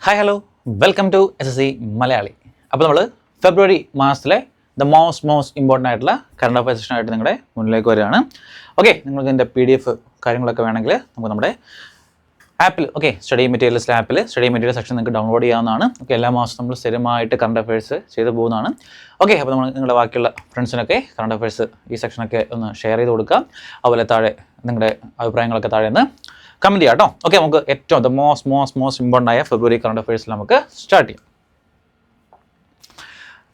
Hi hello welcome to SSC Malayali. അപ്പോൾ നമ്മൾ February മാസത്തിലെ മോസ്റ്റ് ഇമ്പോർട്ടൻ്റ് ആയിട്ടുള്ള കറണ്ട് അഫയർ സെഷനായിട്ട് നിങ്ങളുടെ മുന്നിലേക്ക് വരികയാണ്. ഓക്കെ, നിങ്ങൾക്ക് ഇതിൻ്റെ PDF കാര്യങ്ങളൊക്കെ വേണമെങ്കിൽ നമുക്ക് നമ്മുടെ ആപ്പിൽ സ്റ്റഡി മെറ്റീരിയൽസിലെ ആപ്പിൽ സ്റ്റഡി മെറ്റീരിയൽ സെക്ഷൻ നിങ്ങൾക്ക് ഡൗൺലോഡ് ചെയ്യാവുന്നതാണ്. എല്ലാ മാസവും നമ്മൾ സ്ഥിരമായിട്ട് കറണ്ട് അഫയേഴ്സ് ചെയ്ത് പോകുന്നതാണ്. അപ്പോൾ നമ്മൾ നിങ്ങളുടെ ബാക്കിയുള്ള ഫ്രണ്ട്സിനൊക്കെ കറണ്ട് അഫയേഴ്സ് ഈ സെക്ഷനൊക്കെ ഒന്ന് ഷെയർ ചെയ്ത് കൊടുക്കുക. അതുപോലെ താഴെ നിങ്ങളുടെ അഭിപ്രായങ്ങളൊക്കെ താഴെ നിന്ന് കമൻറ്റ് ചെയ്യാം കേട്ടോ. നമുക്ക് ഏറ്റവും മോസ്റ്റ് ഇമ്പോർട്ടൻ്റ് ആയ ഫെബ്രുവരി കറണ്ട് അഫയേഴ്സിൽ നമുക്ക് സ്റ്റാർട്ട് ചെയ്യാം.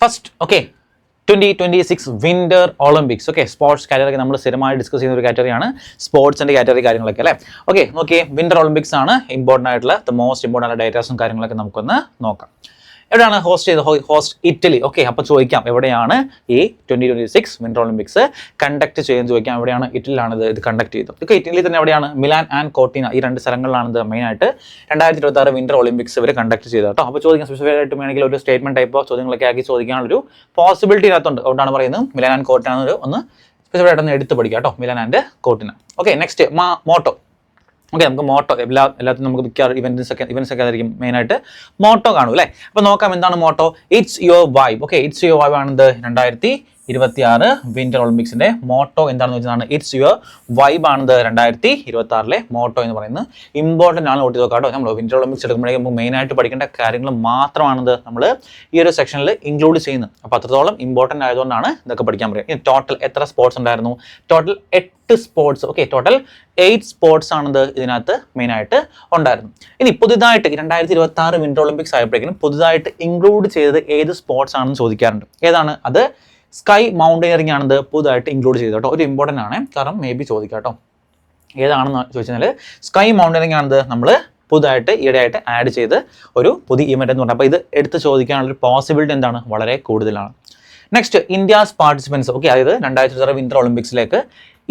First 2026 winter Olympics. Sports category നമ്മൾ സ്ഥിരമായി ഡിസ്കസ് ചെയ്യുന്ന ഒരു കാറ്റഗറിയാണ് സ്പോർട്സിൻ്റെ കാറ്റഗറി കാര്യങ്ങളൊക്കെ അല്ലേ. വിന്റർ ഒളിമ്പിക്സ് ആണ് ഇമ്പോർട്ടൻ്റ് ആയിട്ടുള്ള മോസ്റ്റ് ഇമ്പോർട്ടൻ്റ് ആയിട്ടുള്ള ഡേറ്റാസും കാര്യങ്ങളൊക്കെ നമുക്കൊന്ന് നോക്കാം. എവിടെയാണ് ഹോസ്റ്റ് ഇറ്റലി. അപ്പോൾ ചോദിക്കാം എവിടെയാണ് ഈ 2026 വിന്റർ ഒളിമ്പിക്സ് കണ്ടക്ട് ചെയ്യുന്നത് ചോദിക്കാം. എവിടെയാണ്? ഇറ്റലിയിലാണ് ഇത് കണ്ടക്ട് ചെയ്തത്. ഇറ്റലിയിൽ തന്നെ എവിടെയാണ്? മിലാൻ ആൻഡ് കോർട്ടിന, ഈ രണ്ട് സ്ഥലങ്ങളിലാണ് ഇത് മെയിനായിട്ട് 2026 വിന്റർ ഒളിമ്പിക്സ് ഇവർ കണ്ടക്ട് ചെയ്തത് കേട്ടോ. അപ്പോൾ ചോദിക്കാം സ്പെസിഫിക് ആയിട്ട് വേണമെങ്കിൽ ഒരു സ്റ്റേറ്റ്മെന്റ് ടൈപ്പോ ചോദ്യങ്ങളൊക്കെ ആക്കി ചോദിക്കാനുള്ളൊരു പോസിബിലിറ്റി ഇതിനകത്തുണ്ട്. അതുകൊണ്ടാണ് പറയുന്നത് മിലാൻ ആൻഡ് കോർട്ടിന ഒന്ന് സ്പെസിഫിക് ആയിട്ടൊന്ന് എടുത്ത് പഠിക്കാം കേട്ടോ, Milan and Cortina. Next motto. നമുക്ക് മോട്ടോ എല്ലാത്തിനും നമുക്ക് മിക്ക ഇവന്റ്സ് ഒക്കെ ആയിരിക്കും മെയിനായിട്ട് മോട്ടോ കാണും അല്ലേ. അപ്പോൾ നോക്കാം എന്താണ് motto. It's your vibe. It's your vibe ആണെന്ത് 2026 വിന്റർ ഒളിമ്പിക്സിന്റെ മോട്ടോ എന്താണെന്ന് വെച്ചാൽ ഇറ്റ്സ് യുവർ വൈബ് ആണെന്ത് 2026 മോട്ടോ എന്ന് പറയുന്നത്. ഇമ്പോർട്ടൻ്റ് ആണ്, നോട്ട് ചെയ്ത് നോക്കാം കേട്ടോ. നമ്മൾ വിന്റർ ഒളിമ്പിക്സ് എടുക്കുമ്പോഴേക്കും നമുക്ക് മെയിനായിട്ട് പഠിക്കേണ്ട കാര്യങ്ങൾ മാത്രമാണിത് നമ്മൾ ഈ ഒരു സെക്ഷനിൽ ഇൻക്ലൂഡ് ചെയ്യുന്നത്. അപ്പോൾ അത്രത്തോളം ഇമ്പോർട്ടൻ്റ് ആയതുകൊണ്ടാണ് ഇതൊക്കെ പഠിക്കാൻ പറയുക. ഇനി ടോട്ടൽ എത്ര സ്പോർട്സ് ഉണ്ടായിരുന്നു? Total 8 sports. ടോട്ടൽ 8 സ്പോർട്സ് ആണിത് ഇതിനകത്ത് മെയിനായിട്ട് ഉണ്ടായിരുന്നു. ഇനി പുതുതായിട്ട് 2026 വിന്റർ ഒളിമ്പിക്സ് ആയപ്പോഴേക്കും പുതുതായിട്ട് ഇൻക്ലൂഡ് ചെയ്തത് ഏത് സ്പോർട്സ് ആണെന്ന് ചോദിക്കാറുണ്ട്. ഏതാണ് അത്? സ്കൈ മൗണ്ടനിയറിംഗ് ആണിത് പുതുതായിട്ട് ഇൻക്ലൂഡ് ചെയ്തത് കേട്ടോ. ഒരു ഇമ്പോർട്ടൻ്റ് ആണ്, കാരണം മേ ബി ചോദിക്കാം കേട്ടോ. ഏതാണെന്ന് ചോദിച്ചാൽ സ്കൈ മൗണ്ടനിയറിംഗ് ആണിത് നമ്മൾ പുതുതായിട്ട് ഈയിടെയായിട്ട് ആഡ് ചെയ്ത് ഒരു പുതിയ ഇവന്റ് എന്ന് പറഞ്ഞാൽ. അപ്പോൾ ഇത് എടുത്ത് ചോദിക്കാനുള്ള ഒരു പോസിബിലിറ്റി എന്താണ്? വളരെ കൂടുതലാണ്. Next India's participants. അതായത് 2026 വിന്റർ ഒളിമ്പിക്സിലേക്ക്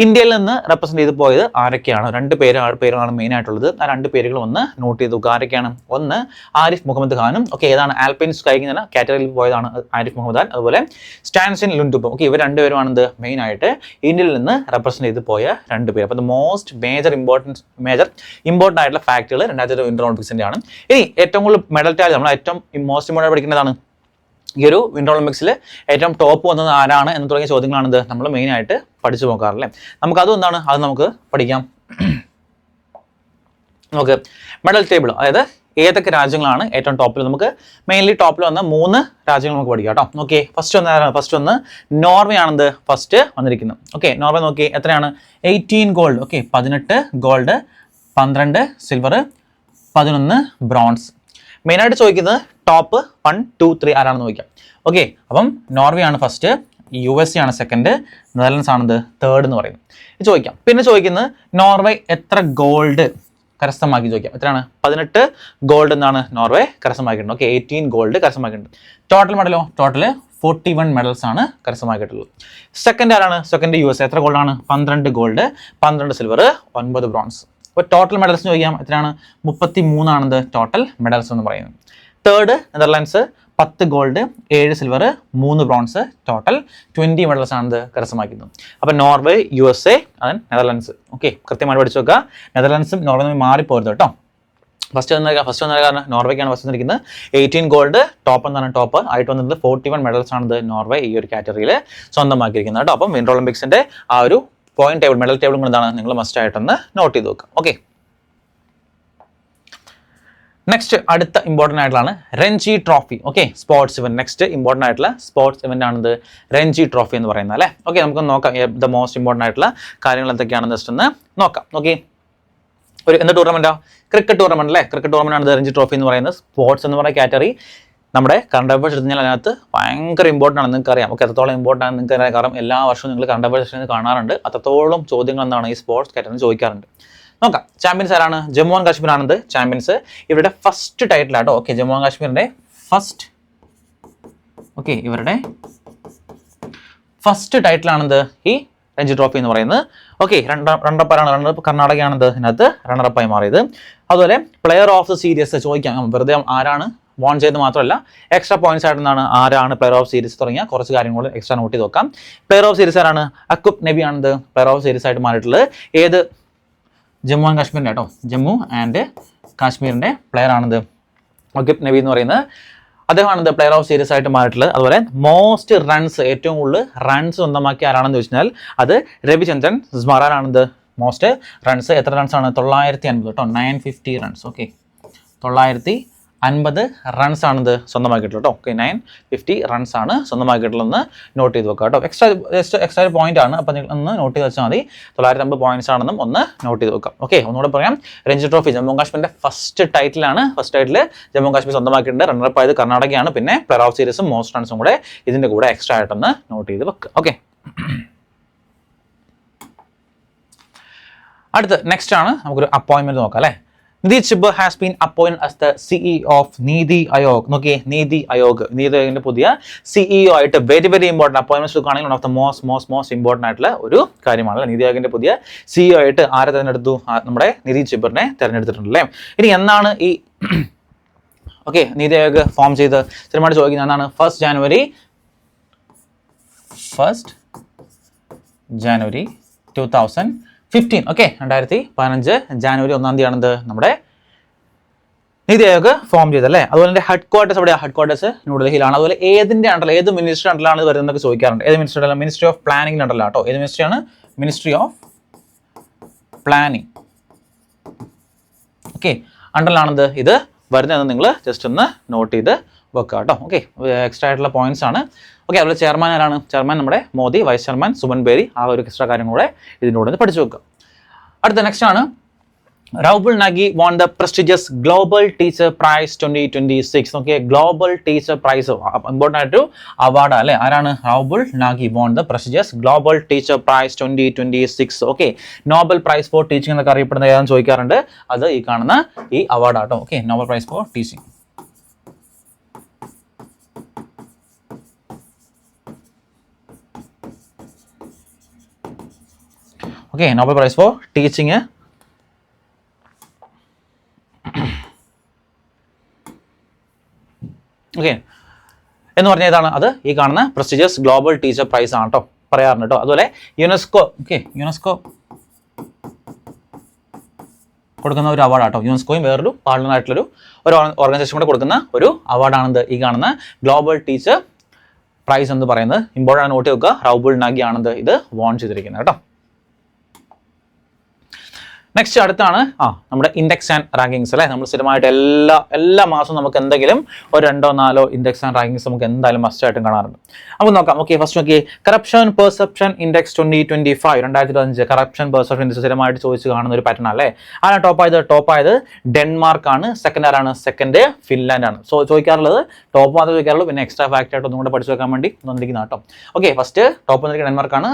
ഇന്ത്യയിൽ നിന്ന് റെപ്രസെന്റ് ചെയ്ത് പോയത് ആരൊക്കെയാണ്? 2 പേരുകളാണ് മെയിൻ ആയിട്ടുള്ളത്. ആ 2 പേരുകൾ ഒന്ന് നോട്ട് ചെയ്തു. ആരൊക്കെയാണ്? ഒന്ന് ആരിഫ് മുഹമ്മദ് ഖാനും ഏതാണ് ആൽപൈൻ സ്കൈയിങ് എന്ന കാറ്റഗറിയിൽ പോയതാണ് ആരിഫ് മുഹമ്മദ് ഖാൻ. അതുപോലെ സ്റ്റാൻസിൻ ലുൻഡുപ്പും. ഇവർ 2 പേരുമാണെന്ത് മെയിൻ ആയിട്ട് ഇന്ത്യയിൽ നിന്ന് റെപ്രസെന്റ് ചെയ്ത് പോയ 2 പേര്. അപ്പോൾ മേജർ ഇമ്പോർട്ടൻ്റ് ആയിട്ടുള്ള ഫാക്ടുകൾ 2026 വിന്റർ ഒളിമ്പിക്സിന്റെ ആണ്. ഇനി ഏറ്റവും കൂടുതൽ മെഡൽ ടാലി നമ്മൾ ഏറ്റവും മോസ്റ്റ് ഇമ്പോർട്ടൻ്റ് പഠിക്കേണ്ടതാണ്. ഈ ഒരു വിന്റർ ഒളിമ്പിക്സിൽ ഏറ്റവും ടോപ്പ് വന്നത് ആരാണ് എന്ന് തുടങ്ങിയ ചോദ്യങ്ങളാണിത് നമ്മൾ മെയിനായിട്ട് പഠിച്ചു നോക്കാറില്ലേ. നമുക്കതും എന്താണ് അത് നമുക്ക് പഠിക്കാം. നമുക്ക് മെഡൽ ടേബിൾ, അതായത് ഏതൊക്കെ രാജ്യങ്ങളാണ് ഏറ്റവും ടോപ്പിൽ, നമുക്ക് മെയിൻലി ടോപ്പിൽ വന്ന 3 രാജ്യങ്ങൾ നമുക്ക് പഠിക്കാം കേട്ടോ. ഫസ്റ്റ് ഒന്ന് നോർവേ ആണെന്ത് ഫസ്റ്റ് വന്നിരിക്കുന്നത്. നോർവേ നോക്കി എത്രയാണ്? 18 ഗോൾഡ്. 18 gold, 12 silver, 11 bronze. മെയിനായിട്ട് ചോദിക്കുന്നത് ടോപ്പ് 1, 2, 3 ആരാണെന്ന് ചോദിക്കാം. അപ്പം നോർവേ ആണ് ഫസ്റ്റ്, USA ആണ് സെക്കൻഡ്, നെതർലൻഡ്സ് ആണത് തേർഡ് എന്ന് പറയുന്നത് ചോദിക്കാം. പിന്നെ ചോദിക്കുന്നത് നോർവേ എത്ര ഗോൾഡ് കരസ്ഥമാക്കി ചോദിക്കാം. എത്രയാണ്? 18 ഗോൾഡ് എന്നാണ് നോർവേ കരസ്ഥമാക്കിയിട്ടുണ്ട്. 18 ഗോൾഡ് കരസ്ഥമാക്കിയിട്ടുണ്ട്. ടോട്ടൽ മെഡലോ? ടോട്ടൽ 41 മെഡൽസ് ആണ് കരസ്ഥമാക്കിയിട്ടുള്ളത്. സെക്കൻഡ് ആരാണ്? Second USA. എത്ര ഗോൾഡാണ്? 12 ഗോൾഡ്, 12 സിൽവർ, 9 ബ്രോൺസ്. അപ്പോൾ ടോട്ടൽ മെഡൽസ് ചോദിക്കാം. എത്രയാണ്? 33 ആണത് ടോട്ടൽ മെഡൽസ് എന്ന് പറയുന്നത്. Third Netherlands 10 gold, 7 silver, 3 bronze, total 20 medals ആണ് കരസ്ഥമാക്കുന്നത്. അപ്പോൾ നോർവേ, USA ആൻഡ് നെതർലാൻഡ്സ്. കൃത്യമായിട്ട് പഠിച്ചു നോക്കുക. നെതർലാൻഡ്സും നോർവേയും മാറിപ്പോരുത് കേട്ടോ. ഫസ്റ്റ് വന്ന കാരണം നോർവേക്കാണ് ഫസ്റ്റ് വന്നിരിക്കുന്നത്. 18 ഗോൾഡ് ടോപ്പ് എന്നാണ് ടോപ്പ് ആയിട്ട് വന്നത്. 41 മെഡൽസ് ആണ് നോർവേ ഈ ഒരു കാറ്റഗറിയിൽ സ്വന്തമാക്കിയിരിക്കുന്നത് കേട്ടോ. അപ്പം വിന്റർ ഒളിമ്പിക്സിന്റെ ആ ഒരു പോയിന്റ് ടേബിൾ, മെഡൽ ടേബിൾ എന്താണ് നിങ്ങൾ മസ്റ്റ് ആയിട്ടൊന്ന് നോട്ട് ചെയ്ത് നോക്കുക. നെക്സ്റ്റ് അടുത്ത ഇമ്പോർട്ടൻ്റ് ആയിട്ടുള്ള Ranji trophy. Sports event. Next important ആയിട്ടുള്ള സ്പോർട്സ് ഇവന്റ് ആണിത് രഞ്ജി ട്രോഫി എന്ന് പറയുന്നത് അല്ലേ. നമുക്ക് നോക്കാം ദ മോസ്റ്റ് ഇമ്പോർട്ടൻ്റ് ആയിട്ടുള്ള കാര്യങ്ങൾ എന്തൊക്കെയാണെന്ന് ജസ്റ്റ് ഒന്ന് നോക്കാം. ഒരു എന്താ ടൂർണമെന്റാ? ക്രിക്കറ്റ് ടൂർണമെന്റ് അല്ലേ. ക്രിക്കറ്റ് ടൂർണമെന്റ് ആണ് രഞ്ജി ട്രോഫി എന്ന് പറയുന്നത്. സ്പോർട്സ് എന്ന് പറയുന്ന കാറ്റഗറി നമ്മുടെ കറണ്ട് അഫയേഴ്സ് എടുത്തു കഴിഞ്ഞാൽ അതിനകത്ത് ഭയങ്കര ഇമ്പോർട്ടൻ്റ് ആണ്. നിങ്ങൾക്ക് അറിയാം. എത്രത്തോളം ഇമ്പോർട്ടൻ്റ് ആണ് നിങ്ങൾക്ക് അറിയാം. കാരണം എല്ലാ വർഷവും നിങ്ങൾ കറണ്ട് അഫയേഴ്സ് കാണാറുണ്ട്. അത്രത്തോളം ചോദ്യങ്ങൾ എന്താണ് ഈ സ്പോർട്സ് കാറ്റഗറി ചോദിക്കാറുണ്ട്. നോക്കാം. ചാമ്പ്യൻസ് ആരാണ്? ജമ്മു ആൻഡ് കാശ്മീർ ആണത് ചാമ്പ്യൻസ്. ഇവരുടെ ഫസ്റ്റ് ടൈറ്റിൽ ആട്ടോ. ജമ്മു ആൻഡ് കാശ്മീരിന്റെ ഫസ്റ്റ് ഇവരുടെ ഫസ്റ്റ് ടൈറ്റിൽ ആണത് ഈ രഞ്ജി ട്രോഫി എന്ന് പറയുന്നത്. റണ്ണറപ്പ് കർണാടകയാണത് ഇതിനകത്ത് റണ്ണറപ്പായി മാറിയത്. അതുപോലെ പ്ലെയർ ഓഫ് ദ സീരീസ് ചോദിക്കാം. വെറുതെ ആരാണ് വോൺ ചെയ്ത് മാത്രമല്ല എക്സ്ട്രാ പോയിന്റ്സ് ആയിട്ടാണ് ആരാണ് പ്ലെയർ ഓഫ് സീരീസ് തുടങ്ങിയ കുറച്ച് കാര്യങ്ങൾ എക്സ്ട്രാ നോട്ട് ചെയ്ത് നോക്കാം. പ്ലെയർ ഓഫ് സീരീസ് ആരാണ്? അക്കൂബ് നബി ആണത് പ്ലെയർ ഓഫ് സീരീസ് ആയിട്ട് മാറിയിട്ടുള്ളത്. ഏത്? ജമ്മു ആൻഡ് കാശ്മീരിൻ്റെ കേട്ടോ. ജമ്മു ആൻഡ് കാശ്മീരിൻ്റെ പ്ലെയർ ആണിത്. മൊഹിബ് നബി എന്ന് പറയുന്നത് അദ്ദേഹമാണ് പ്ലെയർ ഓഫ് സീരീസ് ആയിട്ട് മാറിയിട്ടുള്ളത്. അതുപോലെ മോസ്റ്റ് റൺസ്, ഏറ്റവും കൂടുതൽ റൺസ് സ്വന്തമാക്കിയ ആരാണെന്ന് ചോദിച്ചാൽ അത് രവിചന്ദ്രൻ സ്മറാനാണെന്ത് മോസ്റ്റ് റൺസ്. എത്ര റൺസാണ്? 950 കേട്ടോ, 950 റൺസ്. ഓക്കെ, 950 റൺസ് ആണിത് സ്വന്തമാക്കിയിട്ടുള്ളത് കേട്ടോ. ഓക്കെ, 950 റൺസ് ആണ് സ്വന്തമാക്കിയിട്ടുള്ളതെന്ന് നോട്ട് ചെയ്ത് വെക്കുക കേട്ടോ. എക്സ്ട്രാ ഒരു പോയിന്റ് ആണ്, അപ്പോൾ നിങ്ങൾ ഒന്ന് നോട്ട് ചെയ്ത് വെച്ചാൽ മതി. 950 പോയിന്റ്സ് ആണെന്നും ഒന്ന് നോട്ട് ചെയ്ത് വെക്കാം. ഓക്കെ, ഒന്നുകൂടെ പറയാം. രഞ്ജി ട്രോഫി ജമ്മു കാശ്മീരിന്റെ ഫസ്റ്റ് ടൈറ്റിലാണ്. ഫസ്റ്റ് ടൈറ്റിൽ ജമ്മു കാശ്മീർ സ്വന്തമാക്കിയിട്ടുണ്ട്. റണ്ണറപ്പ് ആയത് കർണാടകയാണ്. പിന്നെ പ്ലെയർ ഓഫ് സീരീസും മോസ്റ്റ് റൺസും കൂടെ ഇതിന്റെ കൂടെ എക്സ്ട്രാ ആയിട്ടൊന്ന് നോട്ട് ചെയ്ത് വെക്കുക. ഓക്കെ, അടുത്ത് നെക്സ്റ്റ് ആണ് നമുക്കൊരു അപ്പോയിന്റ്മെന്റ് നോക്കാം അല്ലേ. Nidhi Chhibber has been appointed as the CEO of NITI Aayog. നോക്കിയേ, നീതി ആയോഗ്, നീതി ആയോഗിന്റെ പുതിയ സിഇഒ ആയിട്ട് വെരി വെരി ഇമ്പോർട്ടൻറ്റ് അപ്പോയിന്റ്മെന്റ്സ് നോക്കുകയാണെങ്കിൽ one of the most important ആയിട്ടുള്ള ഒരു കാര്യമാണ്. നീതി ആയോഗിന്റെ പുതിയ സിഇഒ ആയിട്ട് ആരെ തിരഞ്ഞെടുത്തു? നമ്മുടെ നിധി ചിബ്ബറിനെ തിരഞ്ഞെടുത്തിട്ടുണ്ടല്ലേ. ഇനി എന്നാണ് ഈ നീതി ആയോഗ് ഫോം ചെയ്ത് സ്ഥിരമായിട്ട് ചോദിക്കുന്നത് എന്നാണ്? 1 ജാനുവരി 2015. ഓക്കെ, 2015 ജാനുവരി 1 തീയതിയാണെന്ത് നമ്മുടെ നീതി ആയോഗ് ഫോം ചെയ്തല്ലേ. അതുപോലെ തന്നെ ഹെഡ് ക്വാർട്ടേഴ്സ് എവിടെയാണ്? ഹെഡ് ക്വാർട്ടേഴ്സ് ന്യൂഡൽഹിയിലാണ്. അതുപോലെ ഏതിന്റെ അണ്ടറിൽ, ഏത് മിനിസ്റ്ററി അണ്ടറിലാണ് ഇത് വരുന്നതൊക്കെ ചോദിക്കാറുണ്ട്. ഏത് മിനിസ്റ്ററി? മിനിസ്ട്രി ഓഫ് പ്ലാനിംഗ് അണ്ടറിലാണ് കേട്ടോ. ഏത് മിനിസ്ട്രിയാണ്? Ministry of planning. ഓക്കെ, അണ്ടറിലാണെന്ത് ഇത് വരുന്നതെന്ന് നിങ്ങൾ ജസ്റ്റ് ഒന്ന് നോട്ട് ചെയ്ത് വെക്കുക കേട്ടോ. ഓക്കെ, എക്സ്ട്രാ ആയിട്ടുള്ള പോയിന്റ്സ് ആണ്. ഓക്കെ, അതുപോലെ ചെയർമാൻ ആരാണ്? ചെയർമാൻ നമ്മുടെ മോദി, വൈസ് ചെയർമാൻ സുമൻ ബേരി. ആ ഒരു എക്സ്ട്രാ കാര്യം കൂടെ ഇതിൻ്റെ കൂടെ പഠിച്ചു വെക്കുക. അടുത്ത നെക്സ്റ്റ് ആണ് Rahul Nagy won the prestigious Global Teacher Prize 2026. Okay, Global Teacher Prize important ആയിട്ട് അവാർഡ് അല്ലേ. ആരാണ്? Rahul Nagy won the prestigious Global Teacher Prize 2026. Okay, Nobel Prize four teaching എന്നൊക്കെ അറിയപ്പെടുന്ന ഏതാണെന്ന് ചോദിക്കാറുണ്ട്. അത് ഈ കാണുന്ന ഈ അവാർഡ് ആട്ടോ. Okay, Nobel Prize four teaching. Okay, Nobel Prize four teaching. Okay, എന്ന് പറഞ്ഞ ഏതാണ്? അത് ഈ കാണുന്ന പ്രസ്റ്റീജിയസ് ഗ്ലോബൽ ടീച്ചർ പ്രൈസ് ആണ് കേട്ടോ, പറയാറുണ്ട് കേട്ടോ. അതുപോലെ യുനെസ്കോ, യുനെസ്കോ കൊടുക്കുന്ന ഒരു അവാർഡ് ആട്ടോ. യുനെസ്കോയും വേറൊരു പാർട്ണർ ആയിട്ടുള്ളൊരു ഓർഗനൈസേഷൻ കൂടെ കൊടുക്കുന്ന ഒരു അവാർഡാണെന്ത് ഈ കാണുന്ന ഗ്ലോബൽ ടീച്ചർ പ്രൈസ് എന്ന് പറയുന്നത്. ഇമ്പോർട്ടൻ്റ് നോട്ട് വെക്കുക. റൗബുൾ നാഗി ആണെന്ത് ഇത് വോൺ ചെയ്തിരിക്കുന്നത് കേട്ടോ. നെക്സ്റ്റ് അടുത്താണ് നമ്മുടെ ഇൻഡെക്സ് ആൻഡ് റാങ്കിങ്സ് അല്ലേ. നമ്മൾ സ്ഥിരമായിട്ട് എല്ലാ മാസവും നമുക്ക് എന്തെങ്കിലും ഒരു 2-4 ഇൻഡെക്സ് ആൻഡ് റാങ്കിങ്സ് നമുക്ക് എന്തായാലും മസ്റ്റ് ആയിട്ടും കാണാറുണ്ട്. നമുക്ക് നോക്കാം. ഓക്കെ, ഫസ്റ്റ് നോക്കി corruption perception index 2025 2025 corruption perception index സ്ഥിരമായിട്ട് ചോദിച്ച് കാണുന്ന ഒരു പാറ്റേൺ അല്ലേ. ആരാണ് ടോപ്പ് ആയത്? ഡെൻമാർക്ക് ആണ്. സെക്കൻഡ് ആരാണ്? സെക്കൻഡ് ഫിൻലാൻഡ് ആണ്. ചോദിക്കാറുള്ളത് ടോപ്പ് മാത്രമേ ചോദിക്കാറുള്ളൂ. പിന്നെ എക്സ്ട്രാ ഫാക്റ്റ് ആയിട്ട് ഒന്നും കൂടെ പഠിച്ചു വെക്കാൻ വേണ്ടി വന്നിരിക്കുന്ന കേട്ടോ. ഓക്കെ, ഫസ്റ്റ് ടോപ്പ് വന്നിരിക്കുന്നത് ഡെൻമാർക്ക് ആണ്.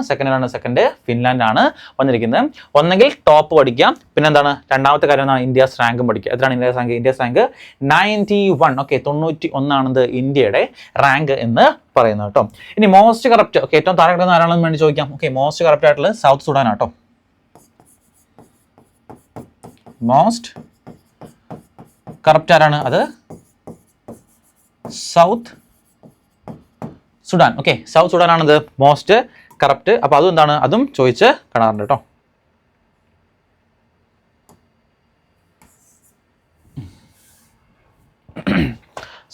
സെക്കൻഡ് ഫിൻലാൻഡ് ആണ് വന്നിരിക്കുന്നത്. ഒന്നെങ്കിൽ ടോപ്പ് പഠിക്കാം, പിന്നെ എന്താണ് രണ്ടാമത്തെ കാര്യം എന്താണ്? ഇന്ത്യസ് റാങ്കും പഠിക്കുക. എത്രയാണ് ഇന്ത്യസ് റാങ്ക്? 91. ഓക്കെ, 91 ആണെന്ന് ഇന്ത്യയുടെ റാങ്ക് എന്ന് പറയുന്നത് കേട്ടോ. ഇനി മോസ്റ്റ് കറപ്റ്റ്, ഓക്കെ, ഏറ്റവും താഴെ കിടക്കുന്ന ആരാണെന്ന് വേണ്ടി ചോദിക്കാം. ഓക്കെ, മോസ്റ്റ് കറപ്റ്റ് ആയിട്ടുള്ളത് സൗത്ത് സുഡാൻ ആട്ടോ. മോസ്റ്റ് കറപ്റ്റ് ആരാണ്? അത് south Sudan. Okay, south Sudan ആണത് മോസ്റ്റ് കറപ്റ്റ്. അപ്പോൾ അതും എന്താണ്? അതും ചോദിച്ച് കാണാറുണ്ട് കേട്ടോ.